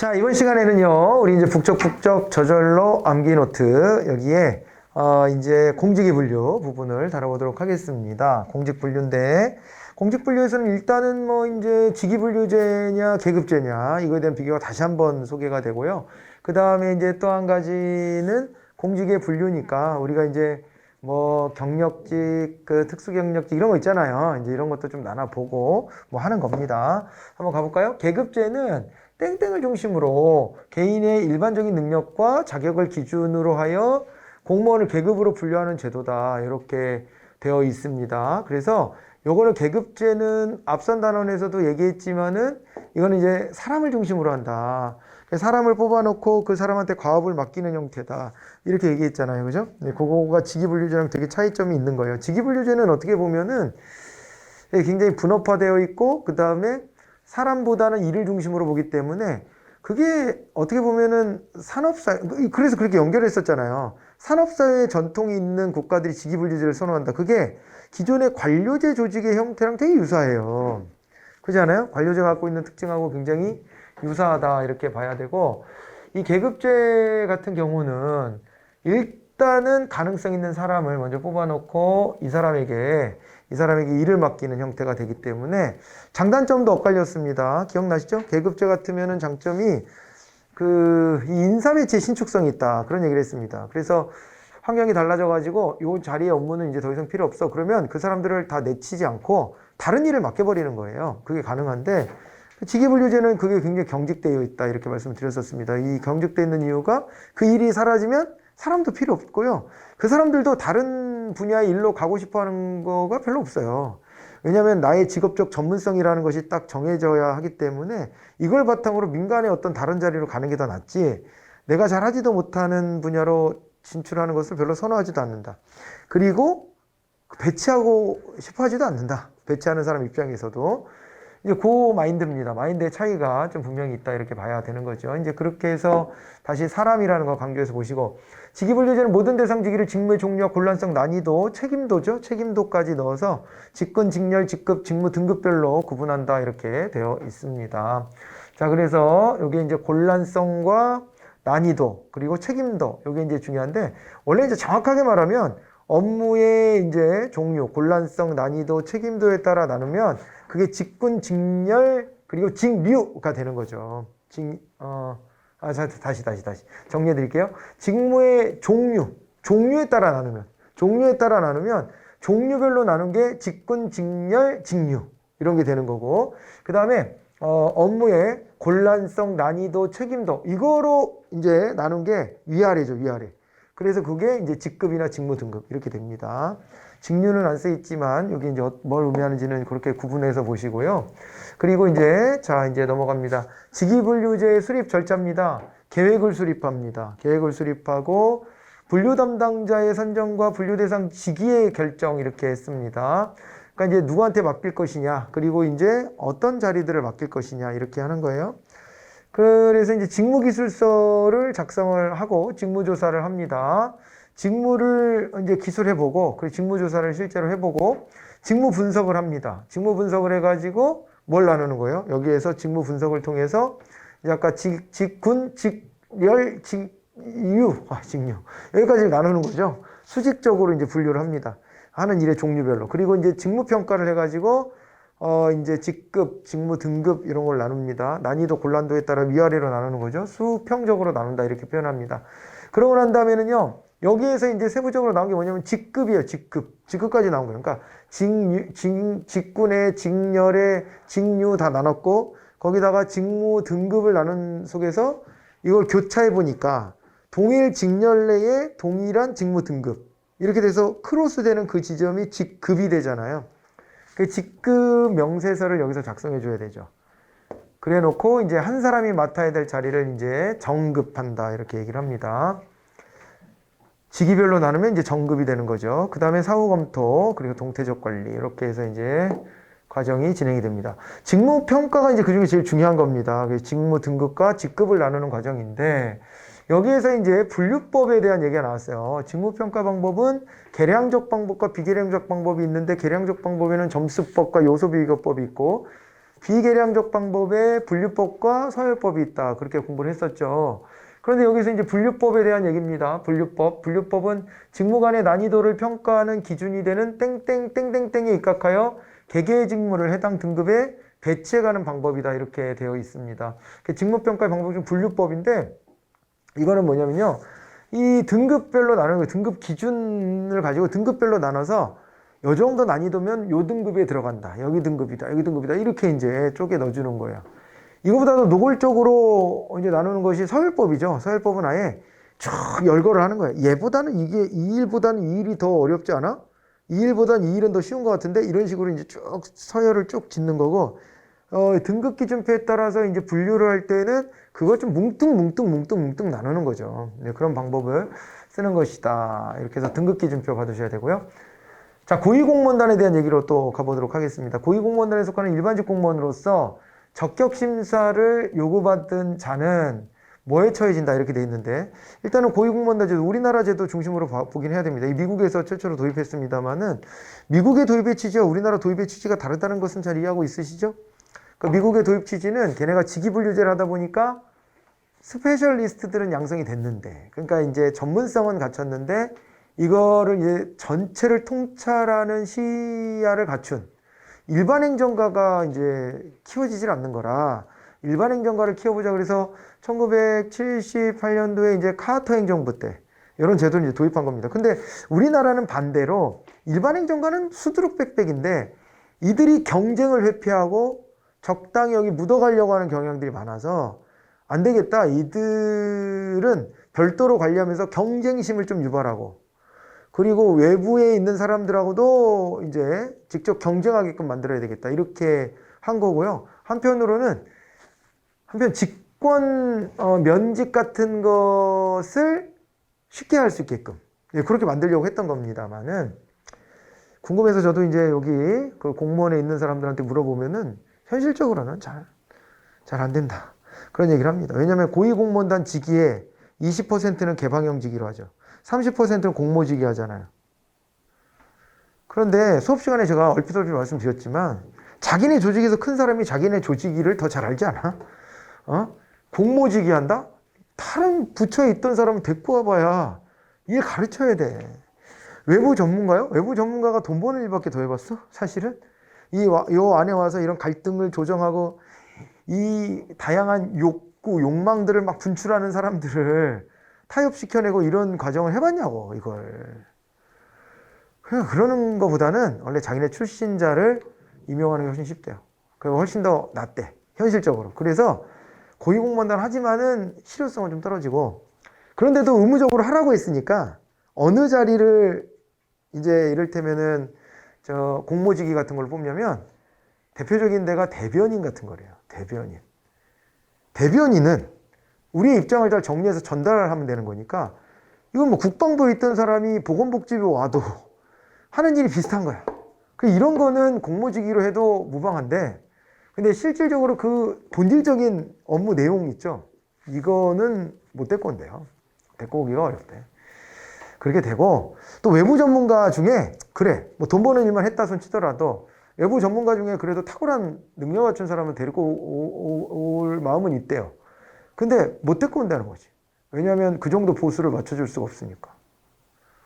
자, 이번 시간에는요, 우리 이제 북적북적 저절로 암기 노트, 여기에, 이제 공직이 분류 부분을 다뤄보도록 하겠습니다. 공직 분류인데, 공직 분류에서는 일단은 뭐 이제 직위 분류제냐, 계급제냐, 이거에 대한 비교가 다시 한번 소개가 되고요. 그 다음에 이제 또 한 가지는 공직의 분류니까, 우리가 이제 뭐 경력직, 그 특수경력직 이런 거 있잖아요. 이제 이런 것도 좀 나눠보고 뭐 하는 겁니다. 한번 가볼까요? 계급제는 땡땡을 중심으로 개인의 일반적인 능력과 자격을 기준으로 하여 공무원을 계급으로 분류하는 제도다. 이렇게 되어 있습니다. 그래서 요거는 계급제는 앞선 단원에서도 얘기했지만은 이거는 이제 사람을 중심으로 한다. 사람을 뽑아놓고 그 사람한테 과업을 맡기는 형태다. 이렇게 얘기했잖아요. 그죠? 네, 그거가 직위분류제랑 되게 차이점이 있는 거예요. 직위분류제는 어떻게 보면은 굉장히 분업화되어 있고, 그 다음에 사람보다는 일을 중심으로 보기 때문에 그게 어떻게 보면은 산업사, 그래서 그렇게 연결했었잖아요. 산업사회의 전통이 있는 국가들이 직위분류제를 선호한다. 그게 기존의 관료제 조직의 형태랑 되게 유사해요. 그렇지 않아요? 관료제가 갖고 있는 특징하고 굉장히 유사하다. 이렇게 봐야 되고, 이 계급제 같은 경우는 일단은 가능성 있는 사람을 먼저 뽑아놓고 이 사람에게 일을 맡기는 형태가 되기 때문에 장단점도 엇갈렸습니다. 기억나시죠? 계급제 같으면은 장점이 이 인사매체 신축성이 있다. 그런 얘기를 했습니다. 그래서 환경이 달라져가지고 이 자리의 업무는 이제 더 이상 필요 없어. 그러면 그 사람들을 다 내치지 않고 다른 일을 맡겨버리는 거예요. 그게 가능한데, 직위분류제는 그게 굉장히 경직되어 있다. 이렇게 말씀을 드렸었습니다. 이 경직되어 있는 이유가 그 일이 사라지면 사람도 필요 없고요. 그 사람들도 다른 분야의 일로 가고 싶어 하는 거가 별로 없어요. 왜냐하면 나의 직업적 전문성이라는 것이 딱 정해져야 하기 때문에 이걸 바탕으로 민간의 어떤 다른 자리로 가는 게 더 낫지, 내가 잘 하지도 못하는 분야로 진출하는 것을 별로 선호하지도 않는다. 그리고 배치하고 싶어 하지도 않는다. 배치하는 사람 입장에서도. 이제 그 마인드입니다. 마인드의 차이가 좀 분명히 있다. 이렇게 봐야 되는 거죠. 이제 그렇게 해서 다시 사람이라는 거 강조해서 보시고, 직위분류제는 모든 대상 직위를 직무의 종류와 곤란성, 난이도, 책임도죠. 책임도까지 넣어서 직군, 직렬, 직급, 직무 등급별로 구분한다. 이렇게 되어 있습니다. 자, 그래서 여기 이제 곤란성과 난이도, 그리고 책임도, 이게 이제 중요한데, 원래 이제 정확하게 말하면 업무의 이제 종류, 곤란성, 난이도, 책임도에 따라 나누면 그게 직군, 직렬, 그리고 직류가 되는 거죠. 다시 정리해 드릴게요. 직무의 종류에 따라 나누면, 종류별로 나눈 게 직군, 직렬, 직류. 이런 게 되는 거고, 그 다음에, 업무의 곤란성, 난이도, 책임도, 이거로 이제 나눈 게 위아래죠, 위아래. 그래서 그게 이제 직급이나 직무 등급 이렇게 됩니다. 직류는 안 써 있지만 여기 이제 뭘 의미하는지는 그렇게 구분해서 보시고요. 그리고 이제 이제 넘어갑니다. 직위분류제의 수립 절차입니다. 계획을 수립합니다. 계획을 수립하고 분류 담당자의 선정과 분류 대상 직위의 결정 이렇게 했습니다. 그러니까 이제 누구한테 맡길 것이냐, 그리고 이제 어떤 자리들을 맡길 것이냐 이렇게 하는 거예요. 그래서 이제 직무기술서를 작성을 하고 직무조사를 합니다. 직무를 이제 기술해보고, 그리고 직무조사를 실제로 해보고, 직무 분석을 합니다. 직무 분석을 해가지고 뭘 나누는 거예요? 여기에서 직무 분석을 통해서 이제 아까 직군, 직렬, 직류. 여기까지 나누는 거죠. 수직적으로 이제 분류를 합니다. 하는 일의 종류별로. 그리고 이제 직무평가를 해가지고 이제 직급, 직무 등급 이런 걸 나눕니다. 난이도, 곤란도에 따라 위아래로 나누는 거죠. 수평적으로 나눈다 이렇게 표현합니다. 그러고 난 다음에는요, 여기에서 이제 세부적으로 나온 게 뭐냐면 직급이에요. 직급까지 나온 거예요. 그러니까 직군의, 직렬의, 직류 다 나눴고, 거기다가 직무 등급을 나눈 속에서 이걸 교차해 보니까 동일 직렬 내에 동일한 직무 등급 이렇게 돼서 크로스 되는 그 지점이 직급이 되잖아요. 그 직급 명세서를 여기서 작성해 줘야 되죠. 그래 놓고 이제 한 사람이 맡아야 될 자리를 이제 정급한다 이렇게 얘기를 합니다. 직위별로 나누면 이제 정급이 되는 거죠. 그 다음에 사후 검토, 그리고 동태적 관리 이렇게 해서 이제 과정이 진행이 됩니다. 직무 평가가 이제 그 중에 제일 중요한 겁니다. 직무 등급과 직급을 나누는 과정인데, 여기에서 이제 분류법에 대한 얘기가 나왔어요. 직무평가 방법은 계량적 방법과 비계량적 방법이 있는데, 계량적 방법에는 점수법과 요소비교법이 있고, 비계량적 방법에 분류법과 서열법이 있다. 그렇게 공부를 했었죠. 그런데 여기서 이제 분류법에 대한 얘기입니다. 분류법. 분류법은 직무 간의 난이도를 평가하는 기준이 되는 땡땡땡땡땡에 입각하여 개개의 직무를 해당 등급에 배치해가는 방법이다. 이렇게 되어 있습니다. 직무평가의 방법 중 분류법인데 이거는 뭐냐면요. 이 등급별로 나누는 거예요. 등급 기준을 가지고 등급별로 나눠서 요 정도 난이도면 요 등급에 들어간다. 여기 등급이다. 여기 등급이다. 이렇게 이제 쪼개 넣어주는 거예요. 이거보다도 노골적으로 이제 나누는 것이 서열법이죠. 서열법은 아예 쭉 열거를 하는 거예요. 얘보다는 이게 이 일보다는 이 일이 더 어렵지 않아? 이 일보다는 이 일은 더 쉬운 것 같은데 이런 식으로 이제 쭉 서열을 쭉 짓는 거고 등급 기준표에 따라서 이제 분류를 할 때는 그걸 좀 뭉뚱뭉뚱 나누는 거죠. 네, 그런 방법을 쓰는 것이다. 이렇게 해서 등급 기준표 받으셔야 되고요. 자, 고위공무원단에 대한 얘기로 또 가보도록 하겠습니다. 고위공무원단에 속하는 일반직 공무원으로서 적격심사를 요구받은 자는 뭐에 처해진다 이렇게 돼 있는데 일단은 고위공무원단 제도 우리나라 제도 중심으로 보긴 해야 됩니다. 이 미국에서 최초로 도입했습니다만은 미국의 도입의 취지와 우리나라 도입의 취지가 다르다는 것은 잘 이해하고 있으시죠? 그러니까 미국의 도입 취지는 걔네가 직위분류제를 하다 보니까 스페셜리스트들은 양성이 됐는데 그러니까 이제 전문성은 갖췄는데 이거를 이제 전체를 통찰하는 시야를 갖춘 일반 행정가가 이제 키워지질 않는 거라 일반 행정가를 키워보자 그래서 1978년도에 이제 카터 행정부 때 이런 제도를 이제 도입한 겁니다. 근데 우리나라는 반대로 일반 행정가는 수두룩백백인데 이들이 경쟁을 회피하고 적당히 여기 묻어가려고 하는 경향들이 많아서 안 되겠다. 이들은 별도로 관리하면서 경쟁심을 좀 유발하고 그리고 외부에 있는 사람들하고도 이제 직접 경쟁하게끔 만들어야 되겠다. 이렇게 한 거고요. 한편 직권 면직 같은 것을 쉽게 할 수 있게끔 그렇게 만들려고 했던 겁니다만은 궁금해서 저도 이제 여기 그 공무원에 있는 사람들한테 물어보면은 현실적으로는 잘 안 된다. 그런 얘기를 합니다. 왜냐하면 고위공무원단 직위에 20%는 개방형 직위로 하죠. 30%는 공모직위 하잖아요. 그런데 수업 시간에 제가 얼핏 말씀드렸지만 자기네 조직에서 큰 사람이 자기네 조직위를 더 잘 알지 않아? 공모직위 한다? 다른 부처에 있던 사람을 데리고 와봐야 일 가르쳐야 돼. 외부 전문가요? 외부 전문가가 돈 버는 일밖에 더 해봤어? 사실은? 요 안에 와서 이런 갈등을 조정하고 이 다양한 욕망들을 막 분출하는 사람들을 타협시켜내고 이런 과정을 해봤냐고 이걸. 그러는 것보다는 원래 자기네 출신자를 임용하는 게 훨씬 쉽대요. 그리고 훨씬 더 낫대 현실적으로. 그래서 고위공무원단 하지만은 실효성은 좀 떨어지고 그런데도 의무적으로 하라고 했으니까 어느 자리를 이제 이를테면은 저 공모직위 같은 걸 뽑냐면 대표적인 데가 대변인 같은 거래요. 대변인은 우리의 입장을 잘 정리해서 전달하면 되는 거니까 이건 뭐 국방부에 있던 사람이 보건복지부에 와도 하는 일이 비슷한 거야. 이런 거는 공모직위로 해도 무방한데 근데 실질적으로 그 본질적인 업무 내용 있죠. 이거는 못 데리고 온대요. 데리고 오기가 어렵대. 그렇게 되고 또 외부 전문가 중에 그래 뭐 돈 버는 일만 했다 손 치더라도 외부 전문가 중에 그래도 탁월한 능력 갖춘 사람을 데리고 올 마음은 있대요. 근데 못 데리고 온다는 거지. 왜냐하면 그 정도 보수를 맞춰줄 수가 없으니까.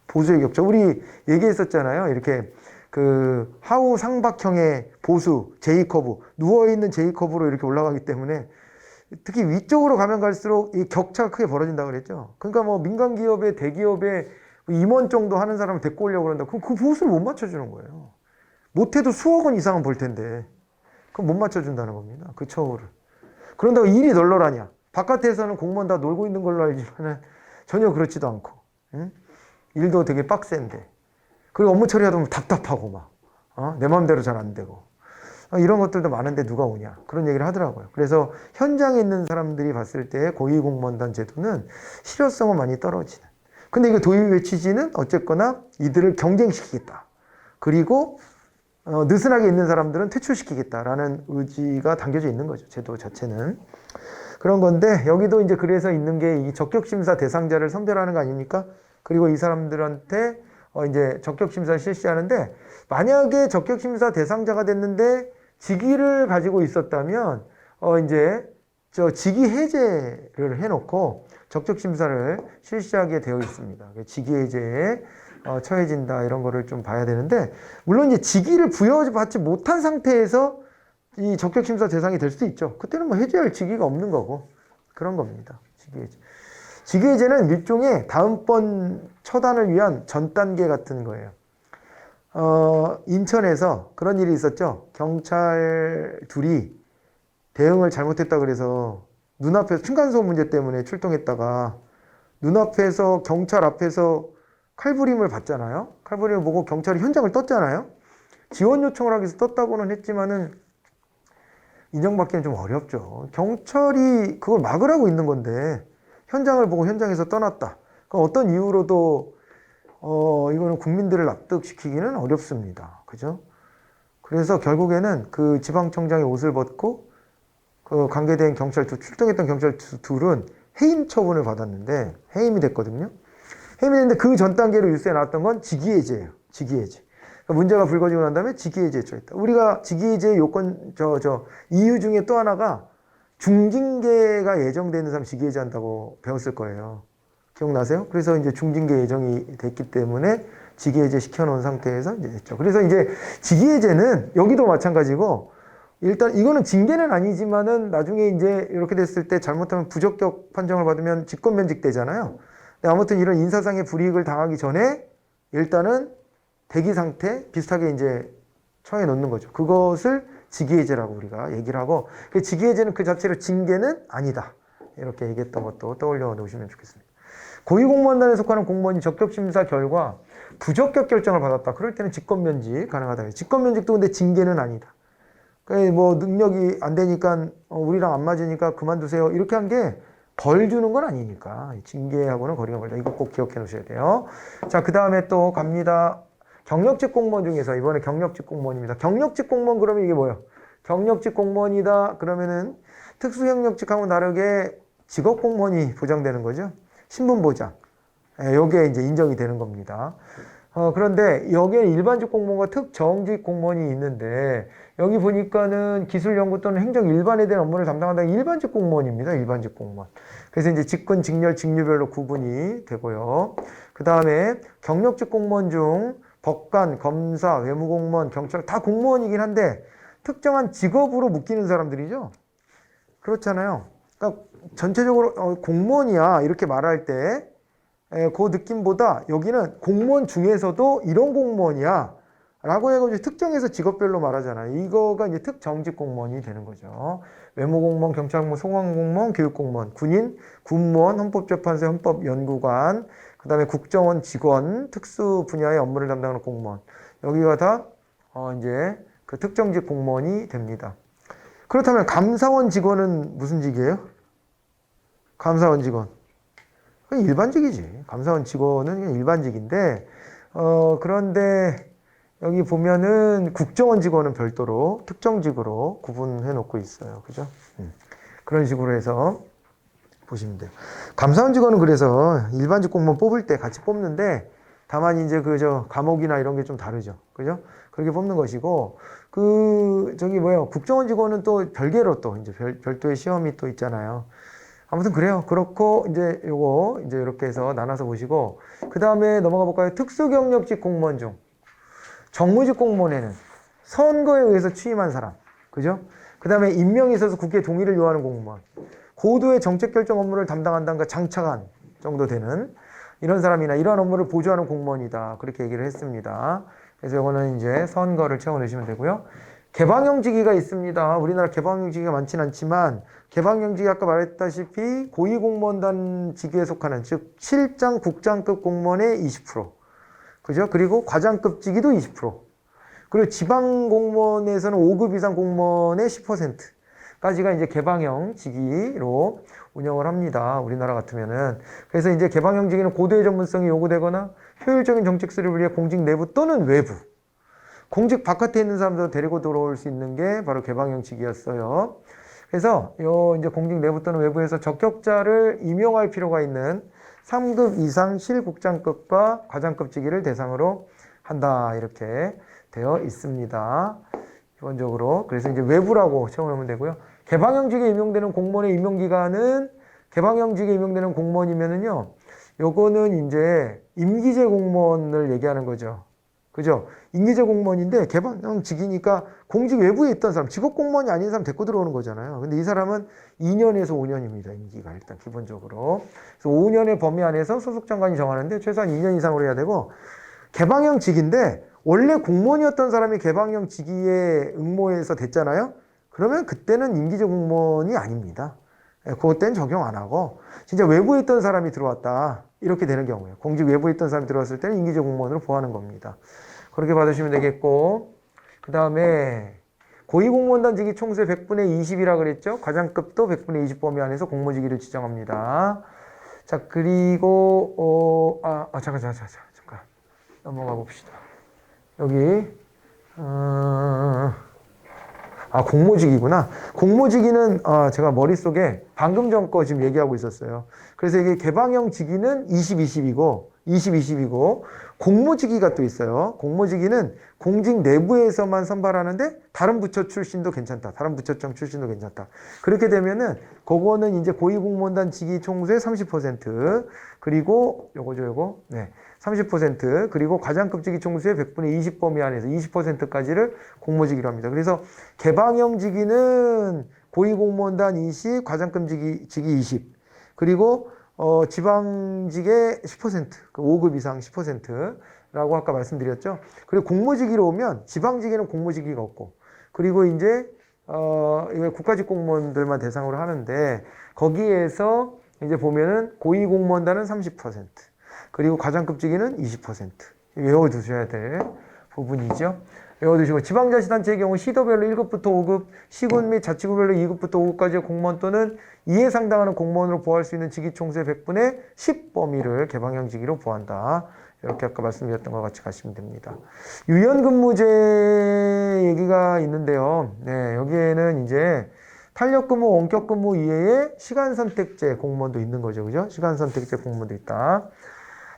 보수의 격차. 우리 얘기했었잖아요. 이렇게 그 하우 상박형의 보수 J커브 누워있는 J커브로 이렇게 올라가기 때문에 특히 위쪽으로 가면 갈수록 이 격차가 크게 벌어진다고 그랬죠. 그러니까 뭐 민간 기업에 대기업에 임원 정도 하는 사람을 데리고 오려고 그런다. 그럼 그 보수를 못 맞춰주는 거예요. 못해도 수억 원 이상은 벌 텐데 그럼 못 맞춰준다는 겁니다. 그 처우를. 그런다고 일이 널널하냐. 바깥에서는 공무원 다 놀고 있는 걸로 알지만 전혀 그렇지도 않고 응? 일도 되게 빡센데 그리고 업무 처리하다 보면 답답하고 막 내 마음대로 잘 안 되고 이런 것들도 많은데 누가 오냐 그런 얘기를 하더라고요. 그래서 현장에 있는 사람들이 봤을 때 고위공무원단 제도는 실효성은 많이 떨어지는. 근데 이거 도입의 취지는 어쨌거나 이들을 경쟁시키겠다. 그리고 느슨하게 있는 사람들은 퇴출시키겠다라는 의지가 담겨져 있는 거죠. 제도 자체는. 그런 건데 여기도 이제 그래서 있는 게 이 적격심사 대상자를 선별하는 거 아닙니까? 그리고 이 사람들한테 이제 적격심사를 실시하는데 만약에 적격심사 대상자가 됐는데 직위를 가지고 있었다면 이제 직위 해제를 해놓고 적적 심사를 실시하게 되어 있습니다. 직위 해제에 처해진다 이런 거를 좀 봐야 되는데, 물론 이제 직위를 부여받지 못한 상태에서 이 적격 심사 대상이 될 수 있죠. 그때는 뭐 해제할 직위가 없는 거고 그런 겁니다. 직위 해제. 직위 해제는 일종의 다음번 처단을 위한 전 단계 같은 거예요. 인천에서 그런 일이 있었죠. 경찰 둘이 대응을 잘못했다 그래서 눈앞에서 층간소음 문제 때문에 출동했다가 눈앞에서 경찰 앞에서 칼부림을 받잖아요. 칼부림을 보고 경찰이 현장을 떴잖아요. 지원 요청을 하기 위해서 떴다고는 했지만은 인정받기는 좀 어렵죠. 경찰이 그걸 막으라고 있는 건데 현장을 보고 현장에서 떠났다. 그럼 어떤 이유로도 이거는 국민들을 납득시키기는 어렵습니다. 그죠? 그래서 결국에는 그 지방청장이 옷을 벗고 그 관계된 출동했던 경찰 둘은 해임 처분을 받았는데, 해임이 됐거든요. 해임이 됐는데 그 전 단계로 뉴스에 나왔던 건 직위해제예요. 직위해제. 그러니까 문제가 불거지고 난 다음에 직위해제에 처했다. 우리가 직위해제의 요건, 이유 중에 또 하나가 중징계가 예정되는 사람 직위해제 한다고 배웠을 거예요. 기억나세요? 그래서 이제 중징계 예정이 됐기 때문에 직위해제 시켜놓은 상태에서 이제 됐죠. 그래서 이제 직위해제는 여기도 마찬가지고, 일단 이거는 징계는 아니지만은 나중에 이제 이렇게 됐을 때 잘못하면 부적격 판정을 받으면 직권면직되잖아요. 근데 아무튼 이런 인사상의 불이익을 당하기 전에 일단은 대기 상태 비슷하게 이제 처해 놓는 거죠. 그것을 직위해제라고 우리가 얘기를 하고, 그 직위해제는 그 자체로 징계는 아니다. 이렇게 얘기했던 것도 떠올려 놓으시면 좋겠습니다. 고위공무원단에 속하는 공무원이 적격심사 결과 부적격 결정을 받았다. 그럴 때는 직권면직 가능하다. 직권면직도 근데 징계는 아니다. 뭐 능력이 안 되니까 우리랑 안 맞으니까 그만두세요. 이렇게 한 게 벌 주는 건 아니니까 징계하고는 거리가 멀다. 이거 꼭 기억해 놓으셔야 돼요. 자, 그 다음에 또 갑니다. 경력직 공무원 중에서 이번에 경력직 공무원입니다. 경력직 공무원 그러면 이게 뭐예요? 경력직 공무원이다 그러면은 특수경력직하고 다르게 직업 공무원이 보장되는 거죠. 신분 보장. 요게 이제 인정이 되는 겁니다. 그런데 여기에 일반직 공무원과 특정직 공무원이 있는데, 여기 보니까는 기술연구 또는 행정 일반에 대한 업무를 담당한다는 일반직 공무원입니다. 일반직 공무원. 그래서 이제 직군, 직렬, 직류별로 구분이 되고요. 그 다음에 경력직 공무원 중 법관, 검사, 외무공무원, 경찰 다 공무원이긴 한데 특정한 직업으로 묶이는 사람들이죠. 그렇잖아요. 그러니까 전체적으로 공무원이야 이렇게 말할 때 그 느낌보다 여기는 공무원 중에서도 이런 공무원이야 라고 해가지고 특정해서 직업별로 말하잖아요. 이거가 이제 특정직 공무원이 되는 거죠. 외무공무원, 경찰공무원, 소방공무원, 교육공무원, 군인, 군무원, 헌법재판소, 헌법연구관, 그 다음에 국정원 직원, 특수 분야의 업무를 담당하는 공무원. 여기가 다 이제 그 특정직 공무원이 됩니다. 그렇다면 감사원 직원은 무슨 직이에요? 감사원 직원. 그냥 일반직이지. 감사원 직원은 그냥 일반직인데, 그런데 여기 보면은 국정원 직원은 별도로 특정직으로 구분해 놓고 있어요. 그죠? 그런 식으로 해서 보시면 돼요. 감사원 직원은 그래서 일반직 공무원 뽑을 때 같이 뽑는데, 다만 이제 과목이나 이런 게 좀 다르죠. 그죠? 그렇게 뽑는 것이고, 국정원 직원은 또 별개로 또 이제 별도의 시험이 또 있잖아요. 아무튼 그래요. 그렇고 이제 요거 이제 이렇게 해서 나눠서 보시고, 그 다음에 넘어가 볼까요? 특수경력직 공무원 중 정무직 공무원에는 선거에 의해서 취임한 사람, 그죠? 그 다음에 임명이 있어서 국회 동의를 요하는 공무원, 고도의 정책 결정 업무를 담당한다는 장차관 정도 되는 이런 사람이나 이러한 업무를 보조하는 공무원이다. 그렇게 얘기를 했습니다. 그래서 이거는 이제 선거를 채워 넣으시면 되고요. 개방형직위가 있습니다. 우리나라 개방형직위가 많지는 않지만 개방형직위 아까 말했다시피 고위공무원단 직위에 속하는, 즉 실장, 국장급 공무원의 20%, 그죠? 그리고 과장급 직위도 20%, 그리고 지방공무원에서는 5급 이상 공무원의 10%까지가 이제 개방형 직위로 운영을 합니다. 우리나라 같으면은. 그래서 이제 개방형 직위는 고도의 전문성이 요구되거나 효율적인 정책 수립을 위해 공직 내부 또는 외부, 공직 바깥에 있는 사람도 데리고 들어올 수 있는 게 바로 개방형 직위였어요. 그래서 이제 공직 내부 또는 외부에서 적격자를 임용할 필요가 있는 3급 이상 실국장급과 과장급 직위를 대상으로 한다. 이렇게 되어 있습니다. 기본적으로. 그래서 이제 외부라고 채워놓으면 되고요. 개방형직에 임용되는 공무원의 임용기간은 개방형직에 임용되는 공무원이면은요, 요거는 이제 임기제 공무원을 얘기하는 거죠. 그죠? 임기제 공무원인데 개방형직이니까 공직 외부에 있던 사람, 직업 공무원이 아닌 사람 데리고 들어오는 거잖아요. 근데 이 사람은 2년에서 5년입니다. 임기가 일단 기본적으로. 그래서 5년의 범위 안에서 소속 장관이 정하는데 최소한 2년 이상으로 해야 되고, 개방형직인데 원래 공무원이었던 사람이 개방형 직위에 응모해서 됐잖아요. 그러면 그때는 임기제 공무원이 아닙니다. 그것 때는 적용 안 하고 진짜 외부에 있던 사람이 들어왔다 이렇게 되는 경우에요. 공직 외부에 있던 사람이 들어왔을 때는 임기제 공무원으로 보하는 겁니다. 그렇게 받으시면 되겠고, 그 다음에 고위공무원단 직위 총수의 100분의 20이라 그랬죠. 과장급도 100분의 20 범위 안에서 공모직위를 지정합니다. 자, 그리고 잠깐 넘어가 봅시다. 여기 공모직위구나. 공모직위는 제가 머릿속에 방금 전 거 지금 얘기하고 있었어요. 그래서 이게 개방형 직위는 20-20이고 공모직위가 또 있어요. 공모직위는 공직 내부에서만 선발하는데 다른 부처 출신도 괜찮다. 다른 부처청 출신도 괜찮다. 그렇게 되면은 그거는 이제 고위공무원단 직위 총수의 30% 그리고 요거 네. 30% 그리고 과장급 직위 총수의 100분의 20 범위 안에서 20%까지를 공모직위로 합니다. 그래서 개방형 직위는 고위공무원단 20, 과장급 직위 20 그리고 지방직의 10%, 그 5급 이상 10%라고 아까 말씀드렸죠. 그리고 공모직위로 오면 지방직에는 공모직위가 없고, 그리고 이제 이거 국가직 공무원들만 대상으로 하는데 거기에서 이제 보면은 고위공무원단은 30%, 그리고 과장급직위는 20%. 외워두셔야 될 부분이죠. 외워두시고 지방자치단체의 경우 시도별로 1급부터 5급, 시군 및 자치구별로 2급부터 5급까지의 공무원 또는 이에 상당하는 공무원으로 보할 수 있는 직위총수의 100분의 10 범위를 개방형 직위로 보한다. 이렇게 아까 말씀드렸던 것 같이 가시면 됩니다. 유연근무제 얘기가 있는데요. 네, 여기에는 이제 탄력근무, 원격근무 이외에 시간선택제 공무원도 있는 거죠. 그죠? 시간선택제 공무원도 있다.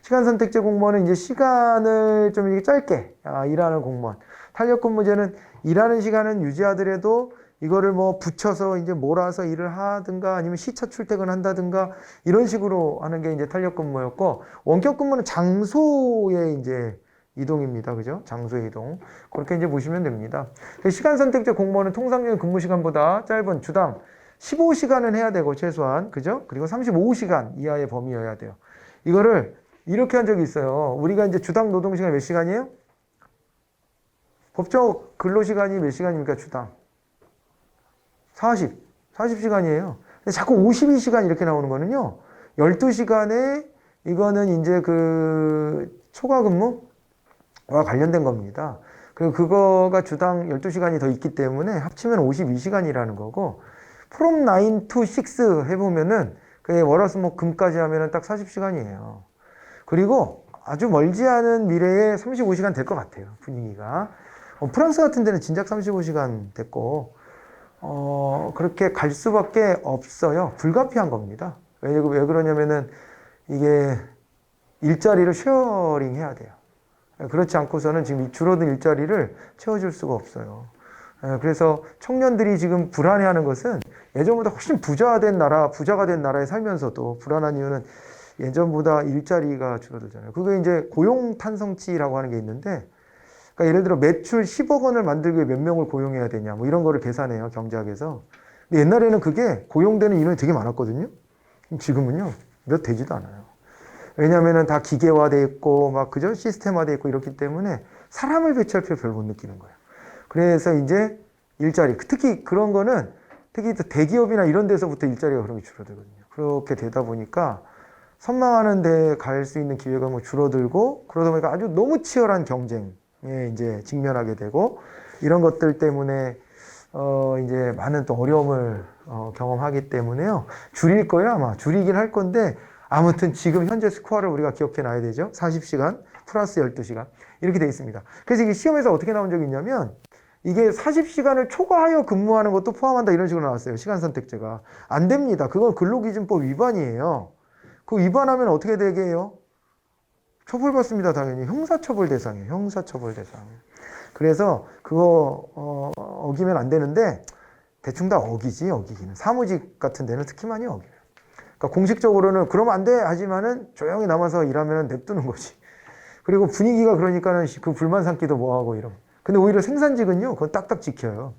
시간선택제 공무원은 이제 시간을 좀 이렇게 짧게 일하는 공무원. 탄력근무제는 일하는 시간은 유지하더라도 이거를 뭐 붙여서 이제 몰아서 일을 하든가 아니면 시차 출퇴근한다든가 이런 식으로 하는 게 이제 탄력근무였고, 원격근무는 장소의 이제 이동입니다. 그죠? 장소의 이동. 그렇게 이제 보시면 됩니다. 시간선택제 공무원은 통상적인 근무 시간보다 짧은 주당 15시간은 해야 되고 최소한. 그죠? 그리고 35시간 이하의 범위여야 돼요. 이거를 이렇게 한 적이 있어요. 우리가 이제 주당 노동시간이 몇 시간이에요? 법적 근로시간이 몇 시간입니까? 주당 40시간이에요. 근데 자꾸 52시간 이렇게 나오는 거는요, 12시간에 이거는 이제 그 초과 근무와 관련된 겁니다. 그리고 그거가 주당 12시간이 더 있기 때문에 합치면 52시간이라는 거고, from 9 to 6 해보면은 그게 월화수목금까지 하면은 딱 40시간이에요. 그리고 아주 멀지 않은 미래에 35시간 될 것 같아요. 분위기가. 프랑스 같은 데는 진작 35시간 됐고, 그렇게 갈 수밖에 없어요. 불가피한 겁니다. 왜 그러냐면은 이게 일자리를 쉐어링 해야 돼요. 그렇지 않고서는 지금 줄어든 일자리를 채워줄 수가 없어요. 그래서 청년들이 지금 불안해하는 것은 예전보다 훨씬 부자가 된 나라에 살면서도 불안한 이유는 예전보다 일자리가 줄어들잖아요. 그게 이제 고용 탄성치라고 하는 게 있는데, 그러니까 예를 들어 매출 10억 원을 만들기 위해 몇 명을 고용해야 되냐, 뭐 이런 거를 계산해요, 경제학에서. 근데 옛날에는 그게 고용되는 인원이 되게 많았거든요. 지금은요, 몇 되지도 않아요. 왜냐면은 다 기계화돼 있고, 막, 그죠? 시스템화돼 있고 이렇기 때문에 사람을 배치할 필요 별로 못 느끼는 거예요. 그래서 이제 일자리, 특히 그런 거는 특히 대기업이나 이런 데서부터 일자리가 그런 게 줄어들거든요. 그렇게 되다 보니까 선망하는 데 갈 수 있는 기회가 뭐 줄어들고, 그러다 보니까 아주 너무 치열한 경쟁에 이제 직면하게 되고, 이런 것들 때문에 이제 많은 또 어려움을 경험하기 때문에요. 줄일 거예요, 아마. 줄이긴 할 건데, 아무튼 지금 현재 스코어를 우리가 기억해 놔야 되죠. 40시간 플러스 12시간. 이렇게 돼 있습니다. 그래서 이게 시험에서 어떻게 나온 적이 있냐면, 이게 40시간을 초과하여 근무하는 것도 포함한다 이런 식으로 나왔어요. 시간 선택제가. 안 됩니다. 그건 근로기준법 위반이에요. 그 위반하면 어떻게 되게 해요? 처벌받습니다. 당연히. 형사처벌 대상이에요. 형사처벌 대상. 그래서 그거 어기면 안 되는데 대충 다 어기지, 어기기는. 사무직 같은 데는 특히 많이 어겨요. 그러니까 공식적으로는 그러면 안 돼 하지만은 조용히 남아서 일하면 냅두는 거지. 그리고 분위기가 그러니까는 그 불만 삼기도 뭐하고 이런. 근데 오히려 생산직은요, 그건 딱딱 지켜요.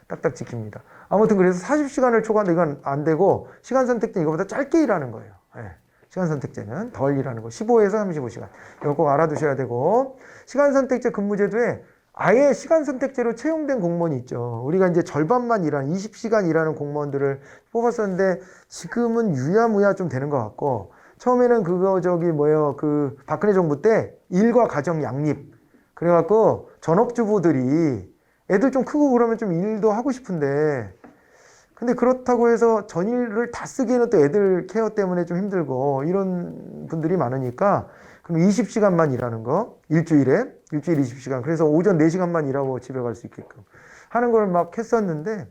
딱딱 지킵니다. 아무튼 그래서 40시간을 초과한다 이건 안 되고 시간 선택제 이거보다 짧게 일하는 거예요. 예. 시간 선택제는 덜 일하는 거. 15에서 35시간. 이거 꼭 알아두셔야 되고 시간 선택제 근무제도에 아예 시간 선택제로 채용된 공무원이 있죠. 우리가 이제 절반만 일하는 20시간 일하는 공무원들을 뽑았었는데 지금은 유야무야 좀 되는 것 같고 처음에는 그거 그 박근혜 정부 때 일과 가정 양립 그래갖고 전업주부들이 애들 좀 크고 그러면 좀 일도 하고 싶은데 근데 그렇다고 해서 전일을 다 쓰기에는 또 애들 케어 때문에 좀 힘들고 이런 분들이 많으니까 그럼 20시간만 일하는 거 일주일 20시간 그래서 오전 4시간만 일하고 집에 갈 수 있게끔 하는 걸 막 했었는데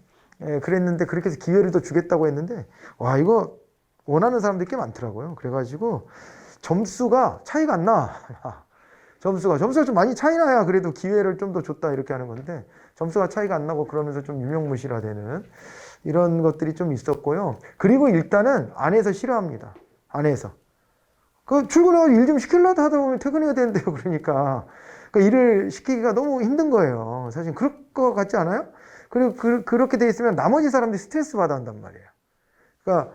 그랬는데 그렇게 해서 기회를 또 주겠다고 했는데 와 이거 원하는 사람들이 꽤 많더라고요. 그래가지고 점수가 차이가 안 나. 점수가 좀 많이 차이 나야 그래도 기회를 좀 더 줬다 이렇게 하는 건데 점수가 차이가 안 나고 그러면서 좀 유명무실화되는 이런 것들이 좀 있었고요. 그리고 일단은 안에서 싫어합니다. 안에서. 그 출근하고 일 좀 시키려다 하다 보면 퇴근해야 되는데요. 그러니까 일을 시키기가 너무 힘든 거예요. 사실 그럴 것 같지 않아요? 그리고 그렇게 돼 있으면 나머지 사람들이 스트레스 받아 한단 말이에요. 그러니까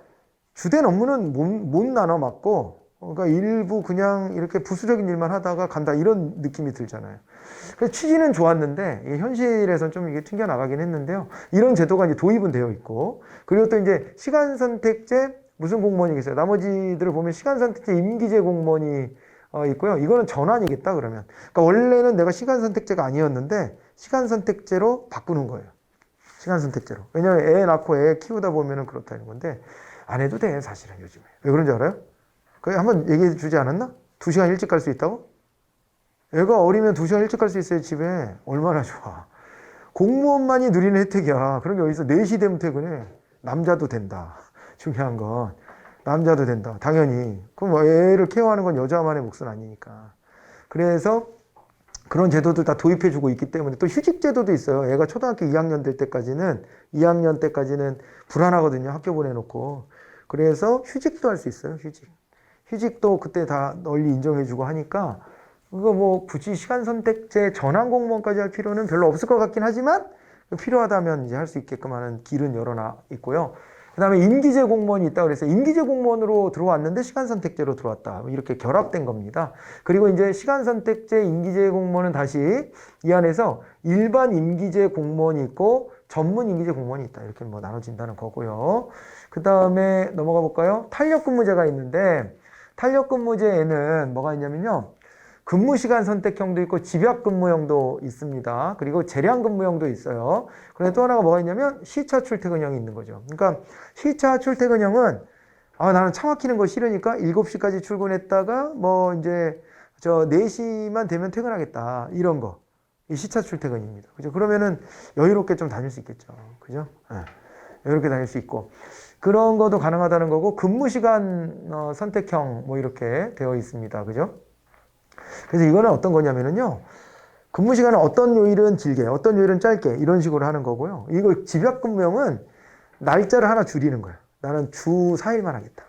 주된 업무는 못 나눠 맡고 그러니까 일부 그냥 이렇게 부수적인 일만 하다가 간다 이런 느낌이 들잖아요. 그래서 취지는 좋았는데 현실에서는 좀 이게 튕겨 나가긴 했는데요. 이런 제도가 이제 도입은 되어 있고 그리고 또 이제 시간 선택제 무슨 공무원이 있어요. 나머지들을 보면 시간 선택제 임기제 공무원이 있고요. 이거는 전환이겠다 그러면. 그러니까 원래는 내가 시간 선택제가 아니었는데 시간 선택제로 바꾸는 거예요. 시간 선택제로. 왜냐면 애 낳고 애 키우다 보면은 그렇다는 건데 안 해도 돼 사실은 요즘에. 왜 그런지 알아요? 그게 한번 얘기해 주지 않았나? 2시간 일찍 갈 수 있다고? 애가 어리면 2시간 일찍 갈 수 있어요, 집에. 얼마나 좋아. 공무원만이 누리는 혜택이야. 그런 게 어디서 4시 되면 퇴근해. 남자도 된다. 중요한 건. 남자도 된다. 당연히. 그럼 뭐 애를 케어하는 건 여자만의 몫은 아니니까. 그래서 그런 제도들 다 도입해 주고 있기 때문에 또 휴직 제도도 있어요. 애가 초등학교 2학년 될 때까지는 2학년 때까지는 불안하거든요. 학교 보내놓고. 그래서 휴직도 할 수 있어요. 휴직도 그때 다 널리 인정해주고 하니까 그거 뭐 굳이 시간 선택제 전환 공무원까지 할 필요는 별로 없을 것 같긴 하지만 필요하다면 이제 할 수 있게끔 하는 길은 열어놔 있고요. 그 다음에 임기제 공무원이 있다 그래서 임기제 공무원으로 들어왔는데 시간 선택제로 들어왔다. 이렇게 결합된 겁니다. 그리고 이제 시간 선택제 임기제 공무원은 다시 이 안에서 일반 임기제 공무원이 있고 전문 임기제 공무원이 있다. 이렇게 뭐 나눠진다는 거고요. 그 다음에 넘어가 볼까요? 탄력근무제가 있는데 탄력근무제에는 뭐가 있냐면요. 근무시간 선택형도 있고 집약근무형도 있습니다. 그리고 재량근무형도 있어요. 그런데 또 하나가 뭐가 있냐면 시차 출퇴근형이 있는 거죠. 그러니까 시차 출퇴근형은 나는 차 막히는 거 싫으니까 7시까지 출근했다가 뭐 이제 4시만 되면 퇴근하겠다. 이런 거. 이 시차 출퇴근입니다. 그죠? 그러면은 여유롭게 좀 다닐 수 있겠죠. 그죠? 네. 여유롭게 다닐 수 있고. 그런 것도 가능하다는 거고 근무시간 선택형 뭐 이렇게 되어 있습니다. 그죠? 그래서 이거는 어떤 거냐면은요. 근무 시간은 어떤 요일은 길게, 어떤 요일은 짧게 이런 식으로 하는 거고요. 이거 집약근무형은 날짜를 하나 줄이는 거예요. 나는 주 4일만 하겠다.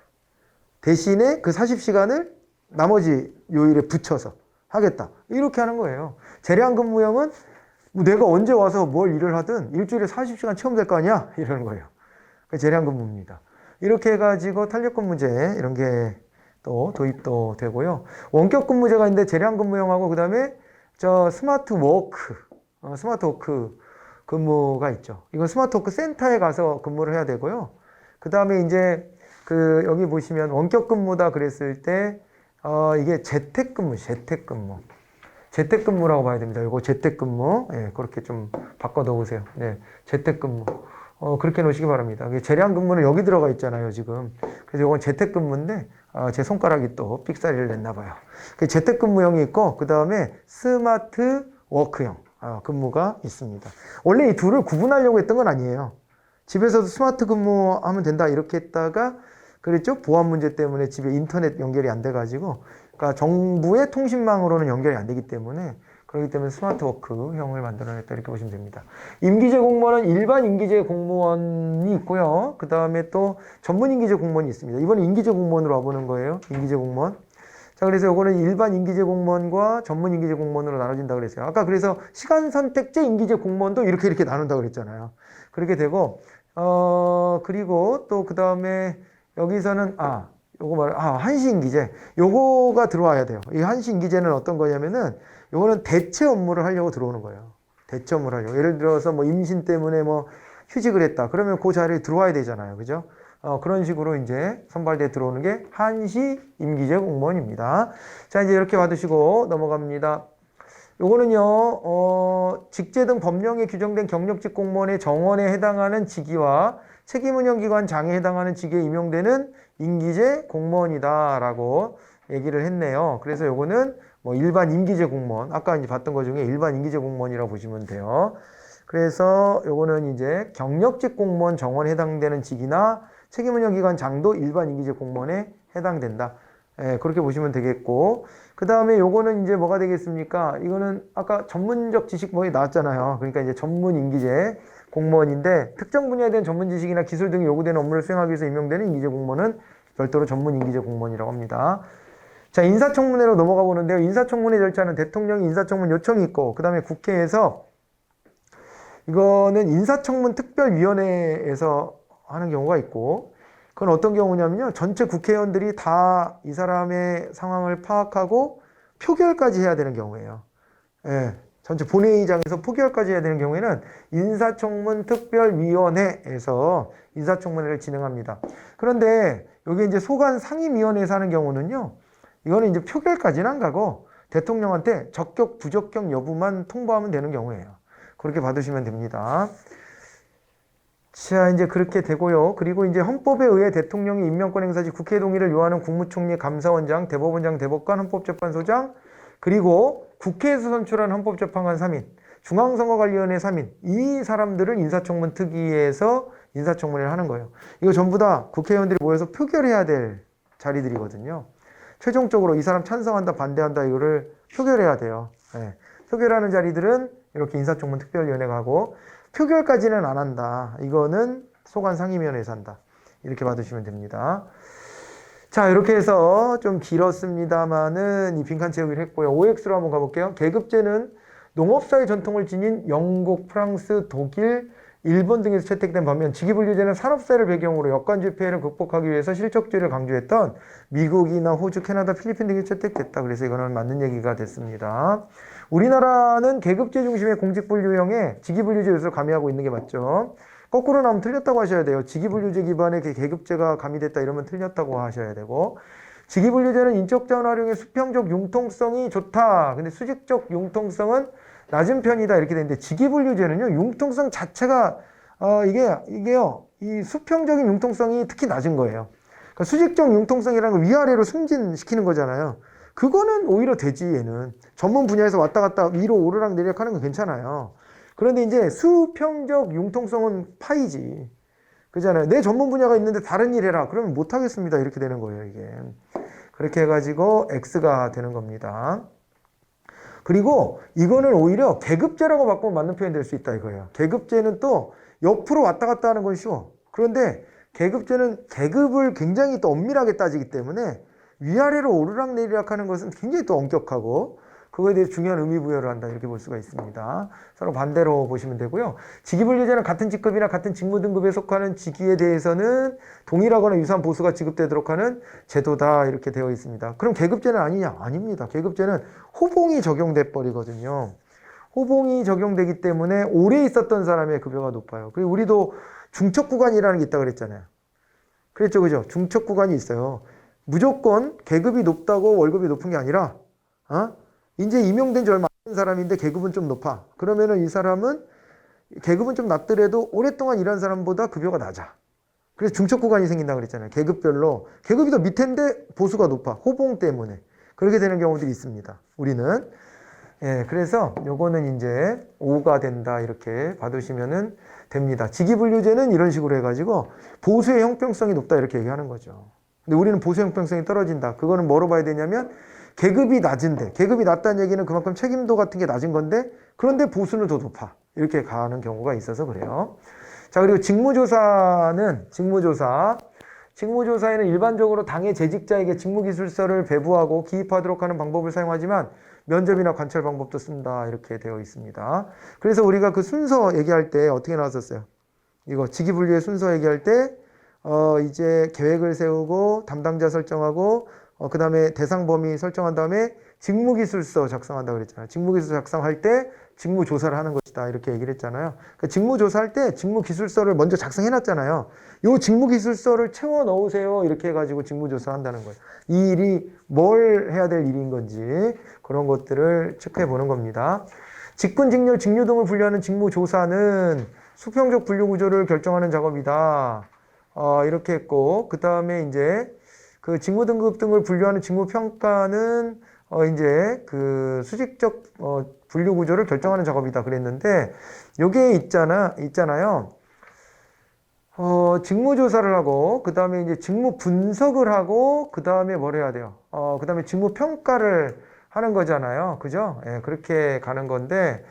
대신에 그 40시간을 나머지 요일에 붙여서 하겠다. 이렇게 하는 거예요. 재량근무형은 뭐 내가 언제 와서 뭘 일을 하든 일주일에 40시간 채우면 될 거 아니야? 이러는 거예요. 그게 재량근무입니다. 이렇게 해가지고 탄력근무제 이런 게 또 도입도 되고요. 원격근무제가 있는데 재량근무형하고 그 다음에 스마트워크 근무가 있죠. 이건 스마트워크 센터에 가서 근무를 해야 되고요. 그 다음에 이제 여기 보시면 원격근무다 그랬을 때 이게 재택근무라고 봐야 됩니다. 이거 재택근무 그렇게 좀 바꿔 넣으세요. 네, 재택근무. 그렇게 놓으시기 바랍니다. 재량근무는 여기 들어가 있잖아요, 지금. 그래서 이건 재택근무인데, 제 손가락이 또 삑사리를 냈나 봐요. 재택근무형이 있고, 그 다음에 스마트워크형 근무가 있습니다. 원래 이 둘을 구분하려고 했던 건 아니에요. 집에서도 스마트 근무하면 된다, 이렇게 했다가, 그랬죠? 보안 문제 때문에 집에 인터넷 연결이 안 돼가지고, 그러니까 정부의 통신망으로는 연결이 안 되기 때문에, 그렇기 때문에 스마트워크형을 만들어냈다 이렇게 보시면 됩니다. 임기제 공무원은 일반 임기제 공무원이 있고요. 그 다음에 또 전문 임기제 공무원이 있습니다. 이번에 임기제 공무원으로 와보는 거예요. 임기제 공무원. 자, 그래서 요거는 일반 임기제 공무원과 전문 임기제 공무원으로 나눠진다 그랬어요. 아까 그래서 시간 선택제 임기제 공무원도 이렇게 나눈다 그랬잖아요. 그렇게 되고, 그리고 또 그 다음에 여기서는, 한시 임기제. 요거가 들어와야 돼요. 이 한시 임기제는 어떤 거냐면은, 요거는 대체 업무를 하려고 들어오는 거예요. 대체 업무를 하려고. 예를 들어서 뭐 임신 때문에 뭐 휴직을 했다. 그러면 그 자리에 들어와야 되잖아요. 그죠? 그런 식으로 이제 선발대에 들어오는 게 한시 임기제 공무원입니다. 자, 이제 이렇게 받으시고 넘어갑니다. 요거는요, 직제 등 법령에 규정된 경력직 공무원의 정원에 해당하는 직위와 책임운영기관 장에 해당하는 직위에 임용되는 임기제 공무원이다라고 얘기를 했네요. 그래서 요거는 뭐 일반 임기제 공무원, 아까 이제 봤던 것 중에 일반 임기제 공무원이라고 보시면 돼요. 그래서 요거는 이제 경력직 공무원 정원에 해당되는 직이나 책임운영기관 장도 일반 임기제 공무원에 해당된다. 예, 그렇게 보시면 되겠고. 그 다음에 요거는 이제 뭐가 되겠습니까? 이거는 아까 전문적 지식 뭐에 나왔잖아요. 그러니까 이제 전문 임기제 공무원인데 특정 분야에 대한 전문 지식이나 기술 등이 요구되는 업무를 수행하기 위해서 임명되는 임기제 공무원은 별도로 전문 임기제 공무원이라고 합니다. 자, 인사청문회로 넘어가 보는데요. 인사청문회 절차는 대통령이 인사청문 요청이 있고, 그 다음에 국회에서 이거는 인사청문 특별위원회에서 하는 경우가 있고, 그건 어떤 경우냐면요. 전체 국회의원들이 다 이 사람의 상황을 파악하고 표결까지 해야 되는 경우예요. 예, 전체 본회의장에서 표결까지 해야 되는 경우에는 인사청문 특별위원회에서 인사청문회를 진행합니다. 그런데 여기 이제 소관 상임위원회에서 하는 경우는요. 이거는 이제 표결까지는 안 가고 대통령한테 적격, 부적격 여부만 통보하면 되는 경우예요. 그렇게 받으시면 됩니다. 자, 이제 그렇게 되고요. 그리고 이제 헌법에 의해 대통령이 임명권 행사 시 국회 동의를 요하는 국무총리, 감사원장, 대법원장, 대법관, 헌법재판소장, 그리고 국회에서 선출한 헌법재판관 3인, 중앙선거관리위원회 3인, 이 사람들을 인사청문 특위에서 인사청문회를 하는 거예요. 이거 전부 다 국회의원들이 모여서 표결해야 될 자리들이거든요. 최종적으로 이 사람 찬성한다, 반대한다, 이거를 표결해야 돼요. 네. 표결하는 자리들은 이렇게 인사청문 특별위원회가 하고, 표결까지는 안 한다. 이거는 소관 상임위원회에서 한다. 이렇게 받으시면 됩니다. 자, 이렇게 해서 좀 길었습니다만은 이 빈칸 채우기를 했고요. OX로 한번 가볼게요. 계급제는 농업사의 전통을 지닌 영국, 프랑스, 독일, 일본 등에서 채택된 반면 직위분류제는 산업사를 배경으로 역관주의 폐해를 극복하기 위해서 실적주의를 강조했던 미국이나 호주, 캐나다, 필리핀 등에 채택됐다. 그래서 이거는 맞는 얘기가 됐습니다. 우리나라는 계급제 중심의 공직분류형에 직위분류제 요소를 가미하고 있는 게 맞죠. 거꾸로 나오면 틀렸다고 하셔야 돼요. 직위분류제 기반의 계급제가 가미됐다 이러면 틀렸다고 하셔야 되고, 직위분류제는 인적자원 활용의 수평적 융통성이 좋다. 근데 수직적 융통성은 낮은 편이다 이렇게 되는데, 직위분류제는요 융통성 자체가 이게요 이 수평적인 융통성이 특히 낮은 거예요. 그러니까 수직적 융통성이라는 걸 위아래로 승진시키는 거잖아요. 그거는 오히려 되지. 얘는 전문 분야에서 왔다 갔다 위로 오르락 내리락 하는 건 괜찮아요. 그런데 이제 수평적 융통성은 파이지. 그잖아요. 내 전문 분야가 있는데 다른 일 해라. 그러면 못 하겠습니다. 이렇게 되는 거예요, 이게. 그렇게 해가지고 X가 되는 겁니다. 그리고 이거는 오히려 계급제라고 바꾸면 맞는 표현이 될 수 있다 이거예요. 계급제는 또 옆으로 왔다 갔다 하는 건 쉬워. 그런데 계급제는 계급을 굉장히 또 엄밀하게 따지기 때문에 위아래로 오르락 내리락 하는 것은 굉장히 또 엄격하고 그거에 대해 중요한 의미 부여를 한다 이렇게 볼 수가 있습니다. 서로 반대로 보시면 되고요. 직위분류제는 같은 직급이나 같은 직무 등급에 속하는 직위에 대해서는 동일하거나 유사한 보수가 지급되도록 하는 제도다 이렇게 되어 있습니다. 그럼 계급제는 아니냐? 아닙니다. 계급제는 호봉이 적용돼 버리거든요. 호봉이 적용되기 때문에 오래 있었던 사람의 급여가 높아요. 그리고 우리도 중첩구간이라는 게 있다고 그랬잖아요. 그랬죠, 그죠? 중첩구간이 있어요. 무조건 계급이 높다고 월급이 높은 게 아니라, 이제 임용된 지 얼마 안 된 사람인데 계급은 좀 높아. 그러면은 이 사람은 계급은 좀 낮더라도 오랫동안 일한 사람보다 급여가 낮아. 그래서 중첩 구간이 생긴다고 그랬잖아요. 계급별로. 계급이 더 밑인데 보수가 높아. 호봉 때문에. 그렇게 되는 경우들이 있습니다. 우리는. 예, 그래서 요거는 이제 5가 된다. 이렇게 받으시면은 됩니다. 직위분류제는 이런 식으로 해가지고 보수의 형평성이 높다. 이렇게 얘기하는 거죠. 근데 우리는 보수 형평성이 떨어진다. 그거는 뭐로 봐야 되냐면 계급이 낮은데, 계급이 낮다는 얘기는 그만큼 책임도 같은 게 낮은 건데, 그런데 보수는 더 높아. 이렇게 가는 경우가 있어서 그래요. 자, 그리고 직무조사에는 일반적으로 당의 재직자에게 직무기술서를 배부하고 기입하도록 하는 방법을 사용하지만 면접이나 관찰 방법도 쓴다. 이렇게 되어 있습니다. 그래서 우리가 그 순서 얘기할 때 어떻게 나왔었어요? 이거 직위분류의 순서 얘기할 때 이제 계획을 세우고 담당자 설정하고 그 다음에 대상 범위 설정한 다음에 직무기술서 작성한다 그랬잖아요. 직무기술서 작성할 때 직무조사를 하는 것이다 이렇게 얘기를 했잖아요. 그러니까 직무조사할 때 직무기술서를 먼저 작성해 놨잖아요. 요 직무기술서를 채워 넣으세요 이렇게 해가지고 직무조사를 한다는 거예요. 이 일이 뭘 해야 될 일인 건지 그런 것들을 체크해 보는 겁니다. 직분, 직렬, 직류 등을 분류하는 직무조사는 수평적 분류구조를 결정하는 작업이다. 이렇게 했고 그 다음에 이제 그 직무 등급 등을 분류하는 직무 평가는 이제 그 수직적 분류 구조를 결정하는 작업이다 그랬는데 요게 있잖아요. 직무 조사를 하고 그 다음에 이제 직무 분석을 하고 그 다음에 뭘 해야 돼요? 그 다음에 직무 평가를 하는 거잖아요. 그죠? 예, 그렇게 가는 건데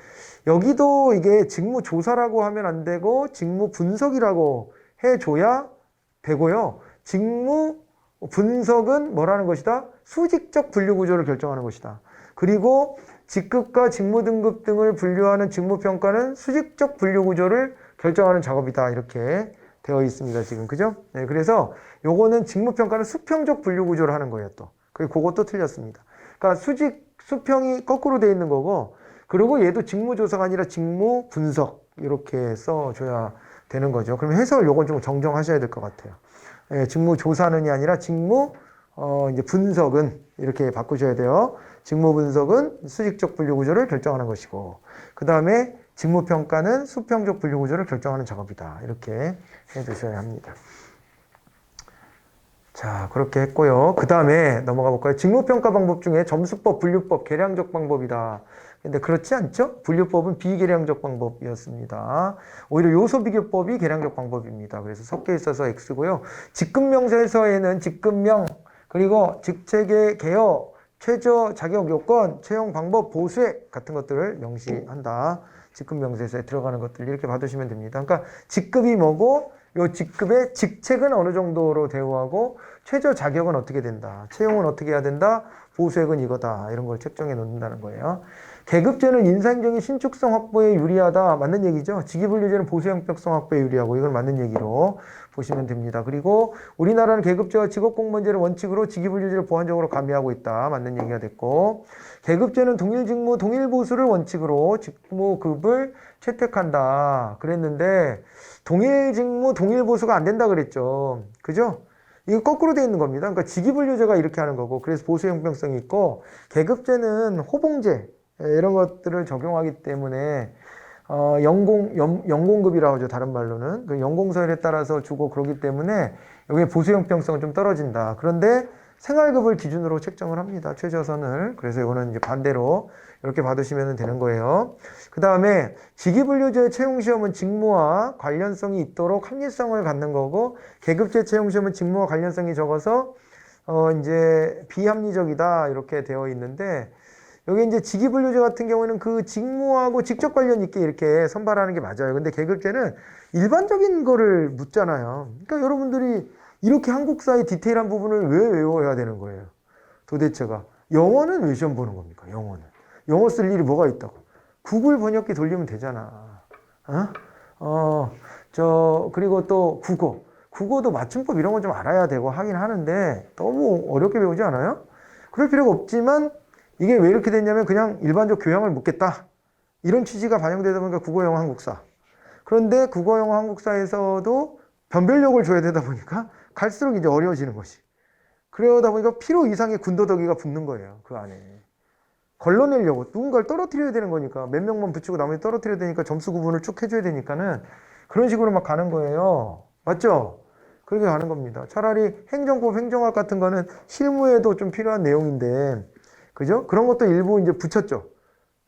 여기도 이게 직무 조사라고 하면 안 되고 직무 분석이라고 해줘야 되고요. 직무 분석은 뭐라는 것이다? 수직적 분류 구조를 결정하는 것이다. 그리고 직급과 직무 등급 등을 분류하는 직무 평가는 수직적 분류 구조를 결정하는 작업이다. 이렇게 되어 있습니다. 지금 그죠? 네, 그래서 요거는 직무 평가는 수평적 분류 구조를 하는 거예요. 또 그것도 틀렸습니다. 그러니까 수평이 거꾸로 되어 있는 거고, 그리고 얘도 직무 조사가 아니라 직무 분석 이렇게 써줘야 되는 거죠. 그럼 해석을 요건 좀 정정하셔야 될 것 같아요. 예, 직무 조사는이 아니라 직무 이제 분석은 이렇게 바꾸셔야 돼요. 직무 분석은 수직적 분류 구조를 결정하는 것이고, 그 다음에 직무 평가는 수평적 분류 구조를 결정하는 작업이다. 이렇게 해두셔야 합니다. 자, 그렇게 했고요. 그 다음에 넘어가 볼까요? 직무평가 방법 중에 점수법, 분류법, 계량적 방법이다. 근데 그렇지 않죠? 분류법은 비계량적 방법이었습니다. 오히려 요소비교법이 계량적 방법입니다. 그래서 섞여 있어서 X고요. 직급명세서에는 직급명, 그리고 직책의 개요, 최저 자격 요건, 채용 방법, 보수액 같은 것들을 명시한다. 직급명세서에 들어가는 것들 이렇게 받으시면 됩니다. 그러니까 직급이 뭐고 요 직급의 직책은 어느 정도로 대우하고 최저 자격은 어떻게 된다. 채용은 어떻게 해야 된다. 보수액은 이거다. 이런 걸 책정해 놓는다는 거예요. 계급제는 인사행정의 신축성 확보에 유리하다. 맞는 얘기죠. 직위분류제는 보수 형평성 확보에 유리하고 이건 맞는 얘기로 보시면 됩니다. 그리고 우리나라는 계급제와 직업공무원제를 원칙으로 직위분류제를 보완적으로 가미하고 있다. 맞는 얘기가 됐고, 계급제는 동일직무 동일보수를 원칙으로 직무급을 채택한다. 그랬는데 동일직무 동일보수가 안 된다 그랬죠. 그죠? 이거 거꾸로 되어 있는 겁니다. 그러니까 직위분류제가 이렇게 하는 거고, 그래서 보수 형평성이 있고, 계급제는 호봉제 이런 것들을 적용하기 때문에 연공급이라고 하죠. 다른 말로는 그 연공서열에 따라서 주고 그러기 때문에 여기에 보수 형평성은 좀 떨어진다. 그런데 생활급을 기준으로 책정을 합니다. 최저선을. 그래서 이거는 이제 반대로 이렇게 받으시면 되는 거예요. 그 다음에 직위분류제 채용시험은 직무와 관련성이 있도록 합리성을 갖는 거고, 계급제 채용시험은 직무와 관련성이 적어서 이제 비합리적이다 이렇게 되어 있는데, 여기 이제 직위분류제 같은 경우에는 그 직무하고 직접 관련 있게 이렇게 선발하는 게 맞아요. 근데 계급제는 일반적인 거를 묻잖아요. 그러니까 여러분들이 이렇게 한국사의 디테일한 부분을 왜 외워야 되는 거예요? 도대체가. 영어는 왜 시험 보는 겁니까? 영어는. 영어 쓸 일이 뭐가 있다고. 구글 번역기 돌리면 되잖아. 그리고 또 국어. 국어도 맞춤법 이런 건 좀 알아야 되고 하긴 하는데 너무 어렵게 배우지 않아요? 그럴 필요가 없지만 이게 왜 이렇게 됐냐면 그냥 일반적 교양을 묻겠다. 이런 취지가 반영되다 보니까 국어, 영어, 한국사. 그런데 국어, 영어, 한국사에서도 변별력을 줘야 되다 보니까 갈수록 이제 어려워지는 것이. 그러다 보니까 필요 이상의 군더더기가 붙는 거예요. 그 안에. 걸러내려고 누군가를 떨어뜨려야 되는 거니까 몇 명만 붙이고 나머지 떨어뜨려야 되니까 점수 구분을 쭉 해줘야 되니까는 그런 식으로 막 가는 거예요. 맞죠? 그렇게 가는 겁니다. 차라리 행정법, 행정학 같은 거는 실무에도 좀 필요한 내용인데, 그죠? 그런 것도 일부 이제 붙였죠.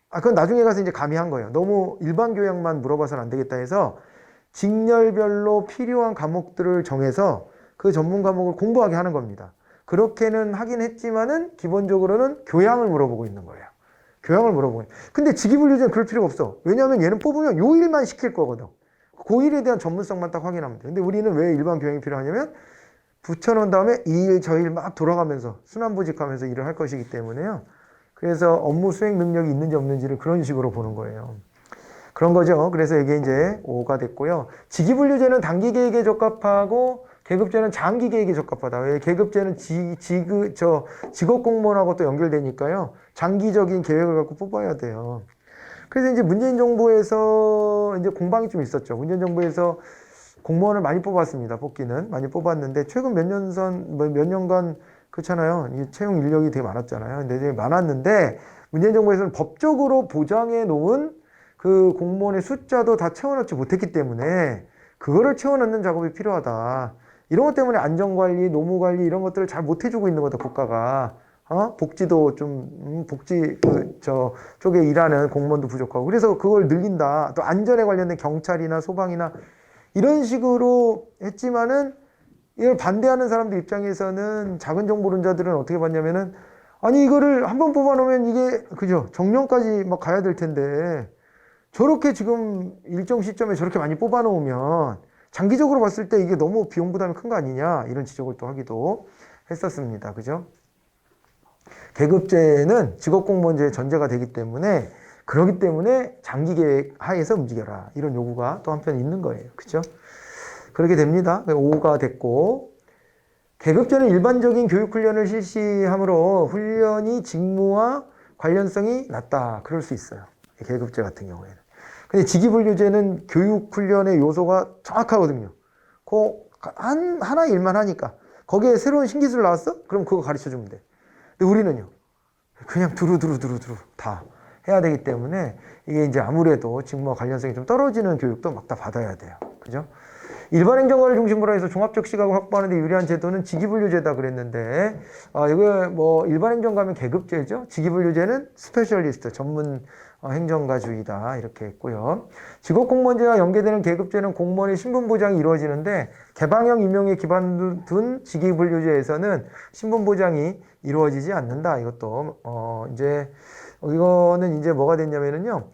그건 나중에 가서 이제 가미한 거예요. 너무 일반 교양만 물어봐서는 안 되겠다 해서 직렬별로 필요한 과목들을 정해서 그 전문 과목을 공부하게 하는 겁니다. 그렇게는 하긴 했지만은 기본적으로는 교양을 물어보고 있는 거예요. 교양을 물어보고. 근데 직위분류제는 그럴 필요가 없어. 왜냐하면 얘는 뽑으면 요 일만 시킬 거거든. 그 일에 대한 전문성만 딱 확인하면 돼. 근데 우리는 왜 일반 교양이 필요하냐면 붙여놓은 다음에 이 일, 저 일 막 돌아가면서 순환보직하면서 일을 할 것이기 때문에요. 그래서 업무 수행 능력이 있는지 없는지를 그런 식으로 보는 거예요. 그런 거죠. 그래서 이게 이제 5가 됐고요. 직위분류제는 단기 계획에 적합하고 계급제는 장기 계획에 적합하다. 왜? 계급제는 직업 공무원하고 또 연결되니까요. 장기적인 계획을 갖고 뽑아야 돼요. 그래서 이제 문재인 정부에서 이제 공방이 좀 있었죠. 문재인 정부에서 공무원을 많이 뽑았습니다. 뽑기는 많이 뽑았는데 최근 몇 년간 그렇잖아요. 이 채용 인력이 되게 많았잖아요. 근데 되게 많았는데 문재인 정부에서는 법적으로 보장해 놓은 그 공무원의 숫자도 다 채워넣지 못했기 때문에 그거를 채워넣는 작업이 필요하다. 이런 것 때문에 안전관리, 노무관리 이런 것들을 잘 못해주고 있는 거다, 국가가. 복지도 좀, 쪽에 일하는 공무원도 부족하고. 그래서 그걸 늘린다. 또 안전에 관련된 경찰이나 소방이나 이런 식으로 했지만은 이걸 반대하는 사람들 입장에서는 작은 정보론자들은 어떻게 봤냐면은 아니, 이거를 한번 뽑아놓으면 이게, 그죠? 정년까지 막 가야 될 텐데 저렇게 지금 일정 시점에 저렇게 많이 뽑아놓으면 장기적으로 봤을 때 이게 너무 비용 부담이 큰 거 아니냐 이런 지적을 또 하기도 했었습니다. 그죠? 계급제는 직업공무원제의 전제가 되기 때문에 그러기 때문에 장기 계획 하에서 움직여라 이런 요구가 또 한편 있는 거예요. 그죠? 그렇게 됩니다. 5가 됐고 계급제는 일반적인 교육훈련을 실시하므로 훈련이 직무와 관련성이 낮다. 그럴 수 있어요. 계급제 같은 경우에는. 근데 직위분류제는 교육훈련의 요소가 정확하거든요. 하나 일만 하니까. 거기에 새로운 신기술 나왔어? 그럼 그거 가르쳐 주면 돼. 근데 우리는요. 그냥 두루두루 다 해야 되기 때문에 이게 이제 아무래도 직무와 관련성이 좀 떨어지는 교육도 막 다 받아야 돼요. 그죠? 일반 행정가를 중심으로 해서 종합적 시각을 확보하는 데 유리한 제도는 직위분류제다 그랬는데 이거 뭐 일반 행정가면 계급제죠. 직위분류제는 스페셜리스트 전문 행정가주의다 이렇게 했고요. 직업공무원제와 연계되는 계급제는 공무원의 신분보장이 이루어지는데 개방형 임용에 기반 둔 직위분류제에서는 신분보장이 이루어지지 않는다. 이것도 이거는 이제 뭐가 됐냐면은요.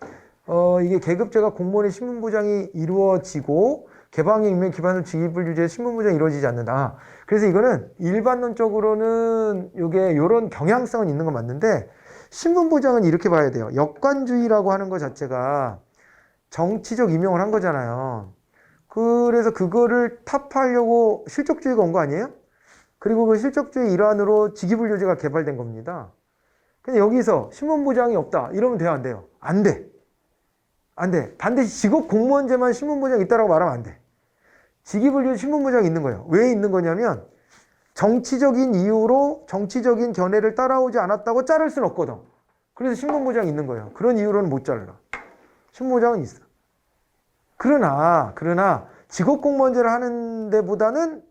이게 계급제가 공무원의 신분보장이 이루어지고 개방형 임용 기반으로 직위분류제 신분보장이 이루어지지 않는다. 그래서 이거는 일반론적으로는 이게 요런 경향성은 있는 건 맞는데 신분보장은 이렇게 봐야 돼요. 역관주의라고 하는 것 자체가 정치적 임용을 한 거잖아요. 그래서 그거를 타파하려고 실적주의가 온 거 아니에요? 그리고 그 실적주의 일환으로 직위분류제가 개발된 겁니다. 근데 여기서 신분보장이 없다. 이러면 돼요, 안 돼요? 안 돼. 안 돼. 반드시 직업공무원제만 신분보장이 있다라고 말하면 안 돼. 직위분류 신분보장이 있는 거예요. 왜 있는 거냐면 정치적인 이유로 정치적인 견해를 따라오지 않았다고 자를 수는 없거든. 그래서 신분보장이 있는 거예요. 그런 이유로는 못 잘라. 신분보장은 있어. 그러나 직업공무원제를 하는 데보다는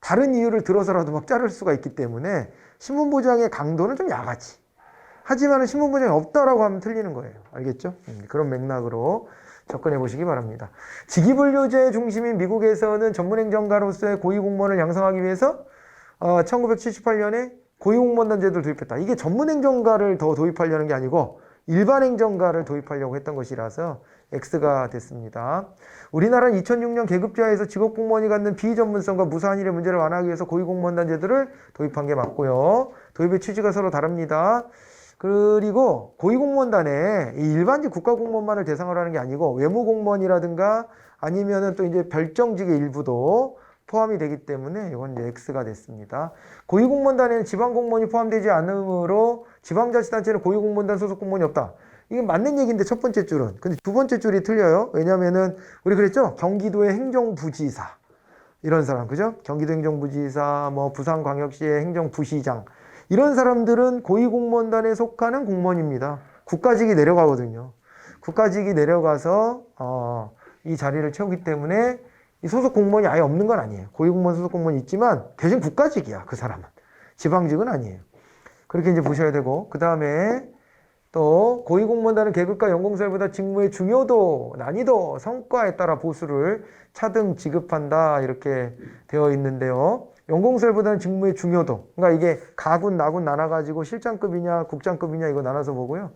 다른 이유를 들어서라도 막 자를 수가 있기 때문에 신분보장의 강도는 좀 약하지. 하지만 신분보장이 없다라고 하면 틀리는 거예요. 알겠죠? 그런 맥락으로 접근해 보시기 바랍니다. 직위분류제 중심인 미국에서는 전문행정가로서의 고위공무원을 양성하기 위해서 1978년에 고위공무원단 제도를 도입했다. 이게 전문행정가를 더 도입하려는 게 아니고 일반행정가를 도입하려고 했던 것이라서 X가 됐습니다. 우리나라는 2006년 계급제화에서 직업공무원이 갖는 비전문성과 무사한 일의 문제를 완화하기 위해서 고위공무원단 제도를 도입한 게 맞고요. 도입의 취지가 서로 다릅니다. 그리고 고위공무원단에 일반직 국가공무원만을 대상으로 하는 게 아니고 외무공무원이라든가 아니면은 또 이제 별정직의 일부도 포함이 되기 때문에 이건 이제 X가 됐습니다. 고위공무원단에는 지방공무원이 포함되지 않으므로 지방자치단체는 고위공무원단 소속 공무원이 없다. 이게 맞는 얘기인데 첫 번째 줄은. 근데 두 번째 줄이 틀려요. 왜냐면은 우리 그랬죠? 경기도의 행정부지사 이런 사람, 그죠? 경기도 행정부지사, 뭐 부산광역시의 행정부시장 이런 사람들은 고위공무원단에 속하는 공무원입니다. 국가직이 내려가거든요. 국가직이 내려가서 이 자리를 채우기 때문에 이 소속 공무원이 아예 없는 건 아니에요. 고위공무원 소속 공무원이 있지만 대신 국가직이야, 그 사람은. 지방직은 아니에요. 그렇게 이제 보셔야 되고, 그 다음에 또 고위공무원단은 계급과 연공설보다 직무의 중요도, 난이도, 성과에 따라 보수를 차등 지급한다 이렇게 되어 있는데요. 연공설보다는 직무의 중요도. 그러니까 이게 가군, 나군 나눠가지고 실장급이냐, 국장급이냐 이거 나눠서 보고요.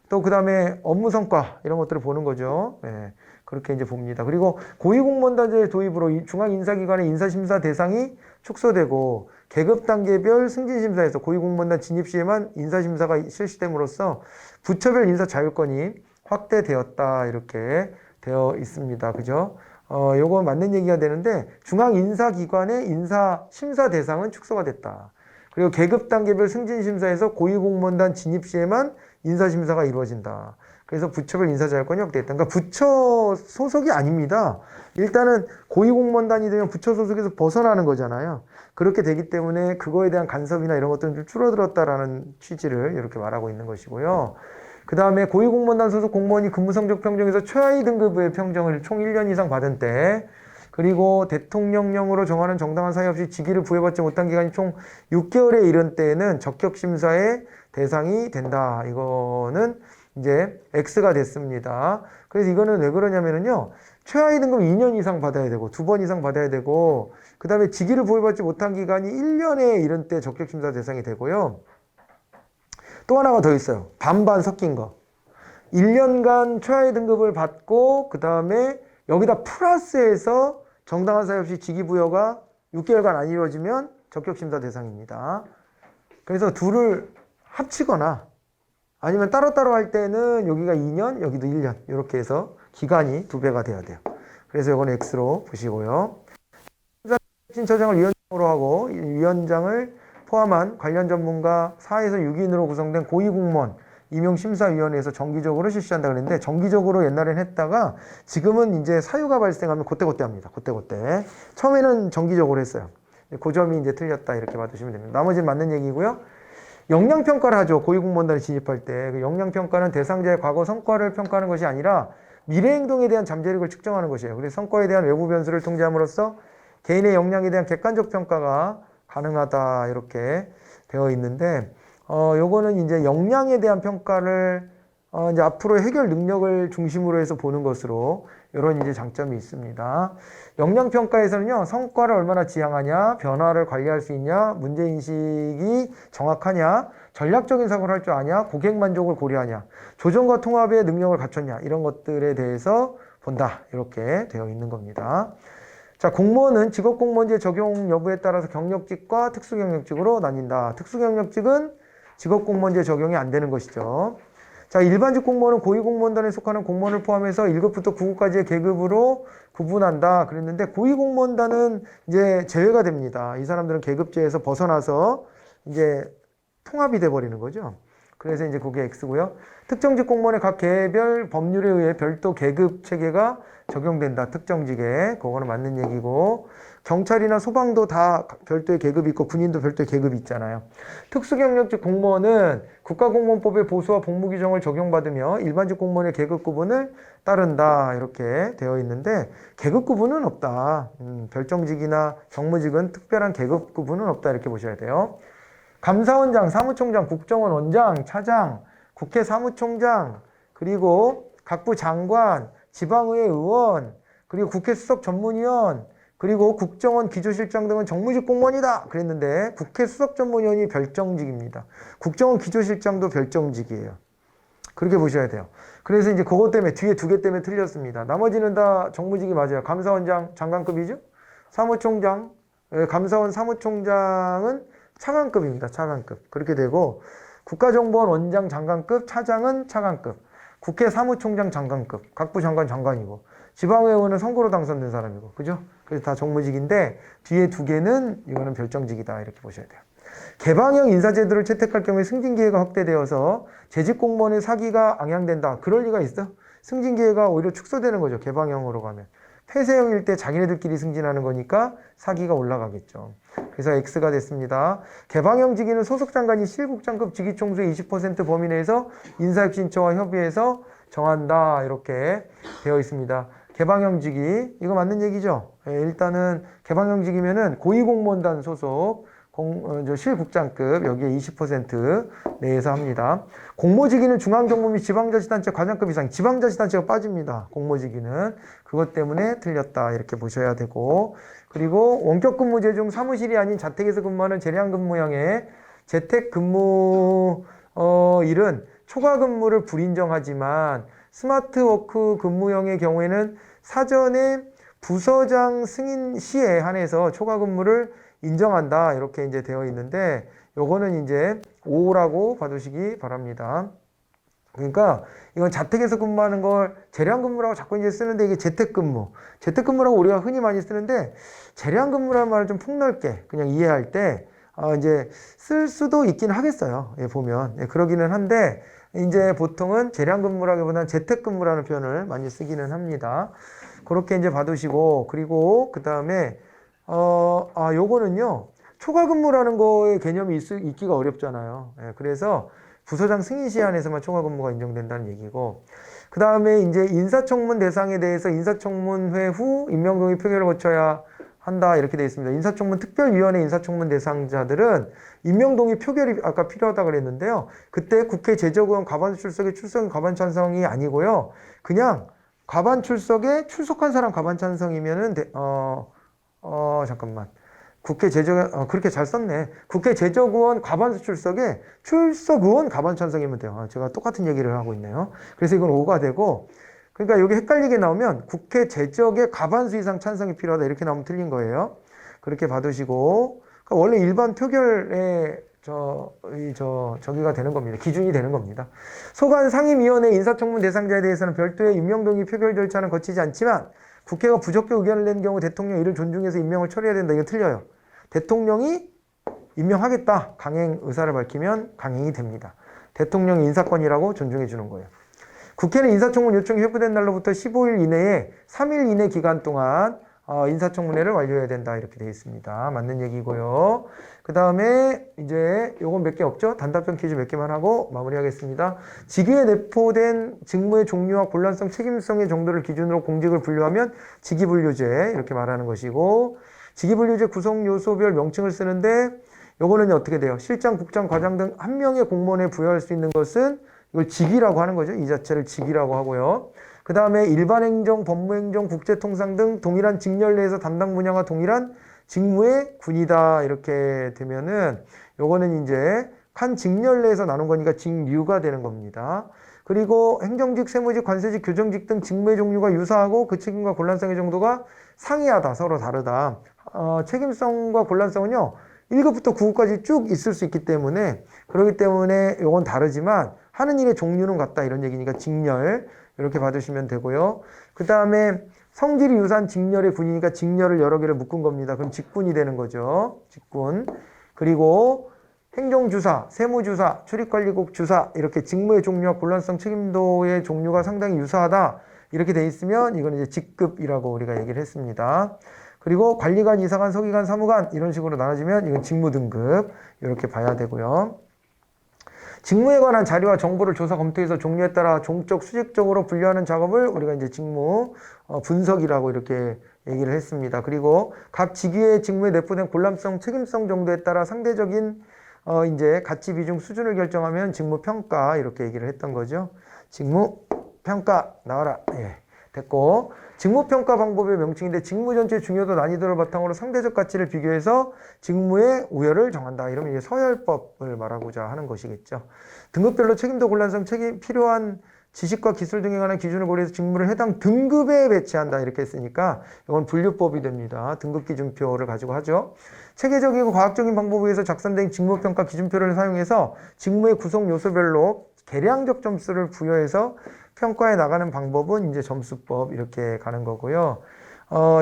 또 그 다음에 업무 성과 이런 것들을 보는 거죠. 예, 그렇게 이제 봅니다. 그리고 고위공무원단제 도입으로 중앙인사기관의 인사심사 대상이 축소되고 계급 단계별 승진심사에서 고위공무원단 진입 시에만 인사심사가 실시됨으로써 부처별 인사 자율권이 확대되었다 이렇게 되어 있습니다. 그죠? 요거 맞는 얘기가 되는데 중앙인사기관의 인사심사 대상은 축소가 됐다. 그리고 계급 단계별 승진심사에서 고위공무원단 진입 시에만 인사심사가 이루어진다. 그래서 부처별 인사자율권이 확대했다. 그러니까 부처 소속이 아닙니다. 일단은 고위공무원단이 되면 부처 소속에서 벗어나는 거잖아요. 그렇게 되기 때문에 그거에 대한 간섭이나 이런 것들은 좀 줄어들었다라는 취지를 이렇게 말하고 있는 것이고요. 그 다음에 고위공무원단 소속 공무원이 근무성적 평정에서 최하위 등급의 평정을 총 1년 이상 받은 때, 그리고 대통령령으로 정하는 정당한 사유 없이 직위를 부여받지 못한 기간이 총 6개월에 이른 때에는 적격심사의 대상이 된다. 이거는 이제 X가 됐습니다. 그래서 이거는 왜 그러냐면요. 최하위 등급 2년 이상 받아야 되고, 2번 이상 받아야 되고, 그 다음에 직위를 부여받지 못한 기간이 1년에 이른 때 적격심사 대상이 되고요. 또 하나가 더 있어요. 반반 섞인 거. 1년간 최하위 등급을 받고 그 다음에 여기다 플러스해서 정당한 사유 없이 직위 부여가 6개월간 안 이루어지면 적격심사 대상입니다. 그래서 둘을 합치거나 아니면 따로따로 할 때는 여기가 2년, 여기도 1년 이렇게 해서 기간이 2배가 돼야 돼요. 그래서 이건 X로 보시고요. 심사처장을 위원장으로 하고 위원장을 포함한 관련 전문가 4에서 6인으로 구성된 고위공무원 임용심사위원회에서 정기적으로 실시한다 그랬는데 정기적으로 옛날엔 했다가 지금은 이제 사유가 발생하면 그때그때 합니다. 그때그때. 처음에는 정기적으로 했어요. 그 점이 이제 틀렸다 이렇게 봐주시면 됩니다. 나머지는 맞는 얘기고요. 역량평가를 하죠. 고위공무원단에 진입할 때. 그 역량평가는 대상자의 과거 성과를 평가하는 것이 아니라 미래행동에 대한 잠재력을 측정하는 것이에요. 그래서 성과에 대한 외부 변수를 통제함으로써 개인의 역량에 대한 객관적 평가가 가능하다 이렇게 되어 있는데 요거는 이제 역량에 대한 평가를 이제 앞으로 해결 능력을 중심으로 해서 보는 것으로 이런 이제 장점이 있습니다. 역량 평가에서는요 성과를 얼마나 지향하냐, 변화를 관리할 수 있냐, 문제 인식이 정확하냐, 전략적인 사고를 할 줄 아냐, 고객 만족을 고려하냐, 조정과 통합의 능력을 갖췄냐 이런 것들에 대해서 본다 이렇게 되어 있는 겁니다. 자, 공무원은 직업공무원제 적용 여부에 따라서 경력직과 특수경력직으로 나뉜다. 특수경력직은 직업공무원제 적용이 안 되는 것이죠. 자, 일반직 공무원은 고위공무원단에 속하는 공무원을 포함해서 1급부터 9급까지의 계급으로 구분한다. 그랬는데 고위공무원단은 이제 제외가 됩니다. 이 사람들은 계급제에서 벗어나서 이제 통합이 돼버리는 거죠. 그래서 이제 그게 X고요. 특정직 공무원의 각 계별 법률에 의해 별도 계급 체계가 적용된다. 특정직에. 그거는 맞는 얘기고. 경찰이나 소방도 다 별도의 계급이 있고 군인도 별도의 계급이 있잖아요. 특수경력직 공무원은 국가공무원법의 보수와 복무 규정을 적용받으며 일반직 공무원의 계급 구분을 따른다. 이렇게 되어 있는데 계급 구분은 없다. 별정직이나 정무직은 특별한 계급 구분은 없다. 이렇게 보셔야 돼요. 감사원장, 사무총장, 국정원 원장, 차장, 국회 사무총장, 그리고 각부 장관, 지방의회 의원, 그리고 국회 수석 전문위원, 그리고 국정원 기조실장 등은 정무직 공무원이다 그랬는데 국회 수석 전문위원이 별정직입니다. 국정원 기조실장도 별정직이에요. 그렇게 보셔야 돼요. 그래서 이제 그것 때문에 뒤에 2개 때문에 틀렸습니다. 나머지는 다 정무직이 맞아요. 감사원장 장관급이죠. 사무총장, 감사원 사무총장은 차관급입니다. 차관급. 그렇게 되고 국가정보원 원장 장관급, 차장은 차관급, 국회 사무총장 장관급, 각부 장관 장관이고 지방의원은 선거로 당선된 사람이고 그죠? 그래서 다 정무직인데 뒤에 2개는 이거는 별정직이다 이렇게 보셔야 돼요. 개방형 인사제도를 채택할 경우에 승진기회가 확대되어서 재직 공무원의 사기가 악양된다. 그럴 리가 있어? 승진기회가 오히려 축소되는 거죠. 개방형으로 가면. 폐쇄형일 때 자기네들끼리 승진하는 거니까 사기가 올라가겠죠. 그래서 X가 됐습니다. 개방형 직위는 소속 장관이 실국장급 직위 총수의 20% 범위 내에서 인사혁신처와 협의해서 정한다. 이렇게 되어 있습니다. 개방형 직위, 이거 맞는 얘기죠? 일단은 개방형 직위면은 고위공무원단 소속 실국장급 여기에 20% 내에서 합니다. 공모직위는 중앙정부 및 지방자치단체 과장급 이상, 지방자치단체가 빠집니다. 공모직위는 그것 때문에 틀렸다 이렇게 보셔야 되고, 그리고 원격근무제 중 사무실이 아닌 자택에서 근무하는 재량근무형의 재택근무 일은 초과근무를 불인정하지만 스마트워크 근무형의 경우에는 사전에 부서장 승인 시에 한해서 초과근무를 인정한다 이렇게 이제 되어 있는데, 요거는 이제 O라고 봐두시기 바랍니다. 그러니까 이건 자택에서 근무하는 걸 재량근무라고 자꾸 이제 쓰는데, 이게 재택근무라고 우리가 흔히 많이 쓰는데, 재량근무라는 말을 좀 폭넓게 그냥 이해할 때 이제 쓸 수도 있긴 하겠어요. 예, 보면. 예, 그러기는 한데, 이제 보통은 재량근무라기보다는 재택근무라는 표현을 많이 쓰기는 합니다. 그렇게 이제 봐두시고, 그리고 그 다음에 요거는요, 초과근무라는 거의 개념이 있기가 어렵잖아요. 예, 그래서 부서장 승인 시한에서만 초과근무가 인정된다는 얘기고, 그 다음에 이제 인사청문 대상에 대해서 인사청문회 후 임명동의 표결을 거쳐야 한다 이렇게 되어 있습니다. 인사청문 특별위원회 인사청문 대상자들은 임명동의 표결이 아까 필요하다 그랬는데요. 그때 국회 제적의원 과반 출석의 출석 과반 찬성이 아니고요. 그냥 과반 출석에 출석한 사람 과반 찬성이면은 잠깐만. 국회 제적 그렇게 잘 썼네. 국회 제적의원 과반수 출석에 출석의원 과반 찬성이면 돼요. 제가 똑같은 얘기를 하고 있네요. 그래서 이건 5가 되고, 그러니까 여기 헷갈리게 나오면 국회 제적의 과반수 이상 찬성이 필요하다 이렇게 나오면 틀린 거예요. 그렇게 봐두시고, 그러니까 원래 일반 표결에 저기가 되는 겁니다. 기준이 되는 겁니다. 소관 상임위원회 인사청문 대상자에 대해서는 별도의 임명동의 표결 절차는 거치지 않지만 국회가 부적격 의견을 낸 경우 대통령이 이를 존중해서 임명을 처리해야 된다. 이거 틀려요. 대통령이 임명하겠다. 강행 의사를 밝히면 강행이 됩니다. 대통령 인사권이라고 존중해 주는 거예요. 국회는 인사청문 요청이 회부된 날로부터 15일 이내에 3일 이내 기간 동안 인사청문회를 완료해야 된다 이렇게 되어 있습니다. 맞는 얘기고요. 그 다음에 이제 요건 몇 개 없죠? 단답형 퀴즈 몇 개만 하고 마무리하겠습니다. 직위에 내포된 직무의 종류와 곤란성, 책임성의 정도를 기준으로 공직을 분류하면 직위분류제 이렇게 말하는 것이고, 직위분류제 구성 요소별 명칭을 쓰는데 요거는 어떻게 돼요? 실장, 국장, 과장 등 한 명의 공무원에 부여할 수 있는 것은 이걸 직위라고 하는 거죠. 이 자체를 직위라고 하고요. 그 다음에 일반행정, 법무행정, 국제통상 등 동일한 직렬 내에서 담당 분야가 동일한 직무의 군이다 이렇게 되면은 요거는 이제 한 직렬 내에서 나눈 거니까 직류가 되는 겁니다. 그리고 행정직, 세무직, 관세직, 교정직 등 직무의 종류가 유사하고 그 책임과 곤란성의 정도가 상이하다, 서로 다르다. 책임성과 곤란성은요 1급부터 9급까지 쭉 있을 수 있기 때문에, 그렇기 때문에 요건 다르지만 하는 일의 종류는 같다 이런 얘기니까 직렬 이렇게 받으시면 되고요. 그 다음에 성질이 유사한 직렬의 군이니까 직렬을 여러 개를 묶은 겁니다. 그럼 직군이 되는 거죠. 직군. 그리고 행정주사, 세무주사, 출입관리국 주사 이렇게 직무의 종류와 곤란성, 책임도의 종류가 상당히 유사하다 이렇게 돼 있으면 이건 이제 직급이라고 우리가 얘기를 했습니다. 그리고 관리관, 이사관, 서기관, 사무관 이런 식으로 나눠지면 이건 직무 등급 이렇게 봐야 되고요. 직무에 관한 자료와 정보를 조사 검토해서 종류에 따라 종적, 수직적으로 분류하는 작업을 우리가 이제 직무 분석이라고 이렇게 얘기를 했습니다. 그리고 각 직위의 직무에 내포된 곤란성, 책임성 정도에 따라 상대적인 이제 가치 비중 수준을 결정하면 직무 평가 이렇게 얘기를 했던 거죠. 직무 평가 나와라. 예, 됐고. 직무평가 방법의 명칭인데 직무 전체 중요도 난이도를 바탕으로 상대적 가치를 비교해서 직무의 우열을 정한다. 이러면 이제 서열법을 말하고자 하는 것이겠죠. 등급별로 책임도 곤란성, 필요한 지식과 기술 등에 관한 기준을 고려해서 직무를 해당 등급에 배치한다. 이렇게 했으니까 이건 분류법이 됩니다. 등급 기준표를 가지고 하죠. 체계적이고 과학적인 방법에 의해서 작성된 직무평가 기준표를 사용해서 직무의 구성 요소별로 계량적 점수를 부여해서 평가해 나가는 방법은 이제 점수법 이렇게 가는 거고요.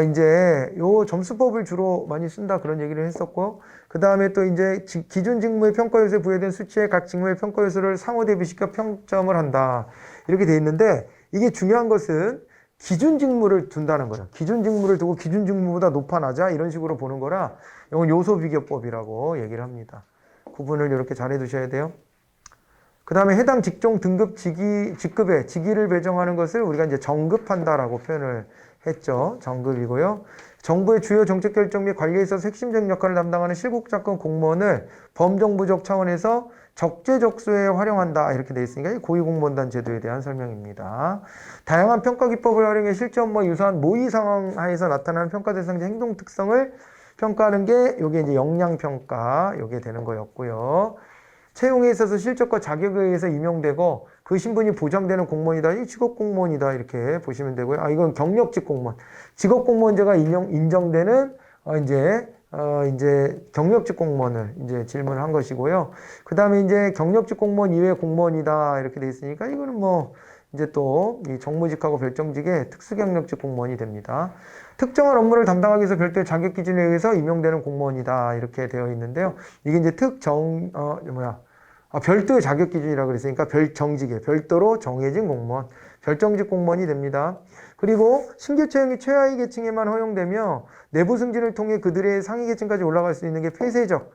이제 요 점수법을 주로 많이 쓴다 그런 얘기를 했었고, 그 다음에 또 이제 기준 직무의 평가 요소에 부여된 수치에 각 직무의 평가 요소를 상호 대비시켜 평점을 한다 이렇게 돼 있는데, 이게 중요한 것은 기준 직무를 둔다는 거예요. 기준 직무를 두고 기준 직무보다 높아 낮아 이런 식으로 보는 거라 이건 요소 비교법이라고 얘기를 합니다. 구분을 이렇게 잘 해두셔야 돼요. 그 다음에 해당 직종 등급 직급에 직위를 배정하는 것을 우리가 이제 정급한다라고 표현을 했죠. 정급이고요. 정부의 주요 정책 결정 및 관리에 있어서 핵심적 역할을 담당하는 실국장급 공무원을 범정부적 차원에서 적재적소에 활용한다. 이렇게 돼 있으니까 이 고위공무원단 제도에 대한 설명입니다. 다양한 평가 기법을 활용해 실제 업무와 유사한 모의 상황 하에서 나타나는 평가 대상자 행동 특성을 평가하는 게 요게 이제 역량평가 요게 되는 거였고요. 채용에 있어서 실적과 자격에 의해서 임용되고 그 신분이 보장되는 공무원이다. 이 직업공무원이다. 이렇게 보시면 되고요. 아, 이건 경력직 공무원. 직업공무원제가 인정되는 이제 경력직 공무원을 이제 질문한 것이고요. 그 다음에 이제 경력직 공무원 이외 공무원이다. 이렇게 돼 있으니까 이거는 뭐 이제 또 이 정무직하고 별정직의 특수경력직 공무원이 됩니다. 특정한 업무를 담당하기 위해서 별도의 자격 기준에 의해서 임용되는 공무원이다. 이렇게 되어 있는데요. 이게 이제 별도의 자격 기준이라고 그랬으니까 별정직에 별도로 정해진 공무원, 별정직 공무원이 됩니다. 그리고 신규 채용이 최하위 계층에만 허용되며 내부 승진을 통해 그들의 상위 계층까지 올라갈 수 있는 게 폐쇄적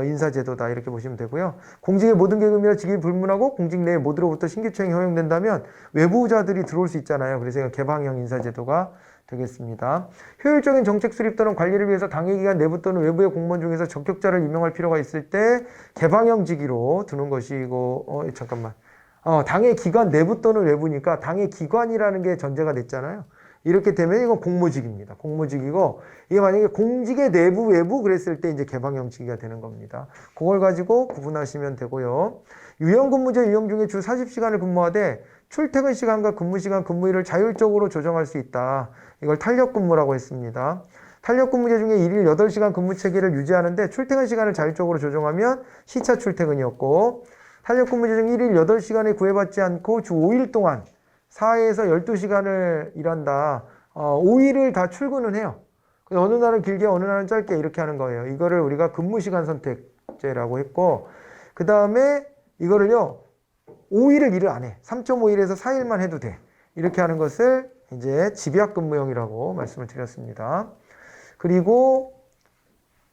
인사제도다 이렇게 보시면 되고요. 공직의 모든 계급이나 직위 불문하고 공직 내 모두로부터 신규 채용이 허용된다면 외부자들이 들어올 수 있잖아요. 그래서 이건 개방형 인사제도가 되겠습니다. 효율적인 정책 수립 또는 관리를 위해서 당해기관 내부 또는 외부의 공무원 중에서 적격자를 임명할 필요가 있을 때 개방형 직위로 두는 것이고 당해 기관 내부 또는 외부니까 당해 기관이라는 게 전제가 됐잖아요. 이렇게 되면 이건 공무직입니다. 공무직이고 이게 만약에 공직의 내부 외부 그랬을 때 이제 개방형 직위가 되는 겁니다. 그걸 가지고 구분하시면 되고요. 유연근무제 유형 중에 주 40시간을 근무하되 출퇴근 시간과 근무 시간, 근무일을 자율적으로 조정할 수 있다. 이걸 탄력근무라고 했습니다. 탄력근무제 중에 1일 8시간 근무 체계를 유지하는데 출퇴근 시간을 자율적으로 조정하면 시차 출퇴근이었고 탄력근무제 중 1일 8시간에 구애받지 않고 주 5일 동안 4에서 12시간을 일한다. 5일을 다 출근은 해요. 어느 날은 길게 어느 날은 짧게 이렇게 하는 거예요. 이거를 우리가 근무시간 선택제라고 했고 그 다음에 이거를요 5일을 일을 안 해. 3.5일에서 4일만 해도 돼. 이렇게 하는 것을 이제 집약근무형이라고 말씀을 드렸습니다. 그리고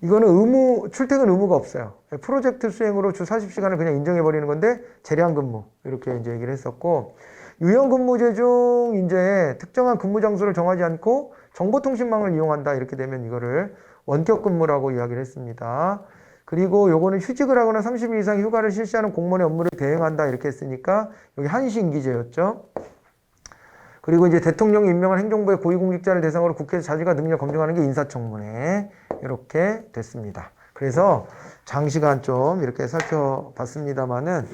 이거는 출퇴근 의무가 없어요. 프로젝트 수행으로 주 40시간을 그냥 인정해버리는 건데 재량근무 이렇게 이제 얘기를 했었고 유연근무제 중 이제 특정한 근무 장소를 정하지 않고 정보통신망을 이용한다 이렇게 되면 이거를 원격근무라고 이야기를 했습니다. 그리고 요거는 휴직을 하거나 30일 이상 휴가를 실시하는 공무원의 업무를 대행한다 이렇게 했으니까 여기 한시임기제였죠. 그리고 이제 대통령이 임명한 행정부의 고위공직자를 대상으로 국회에서 자질과 능력 검증하는 게 인사청문회 이렇게 됐습니다. 그래서 장시간 좀 이렇게 살펴봤습니다만은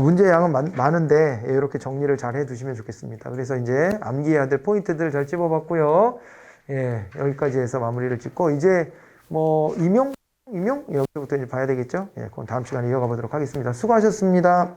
문제의 양은 많은데 이렇게 정리를 잘 해두시면 좋겠습니다. 그래서 이제 암기해야 될 포인트들 잘 찝어봤고요. 예, 여기까지 해서 마무리를 짓고 이제 뭐 임용 여기부터 이제 봐야 되겠죠. 예, 그건 다음 시간에 이어가 보도록 하겠습니다. 수고하셨습니다.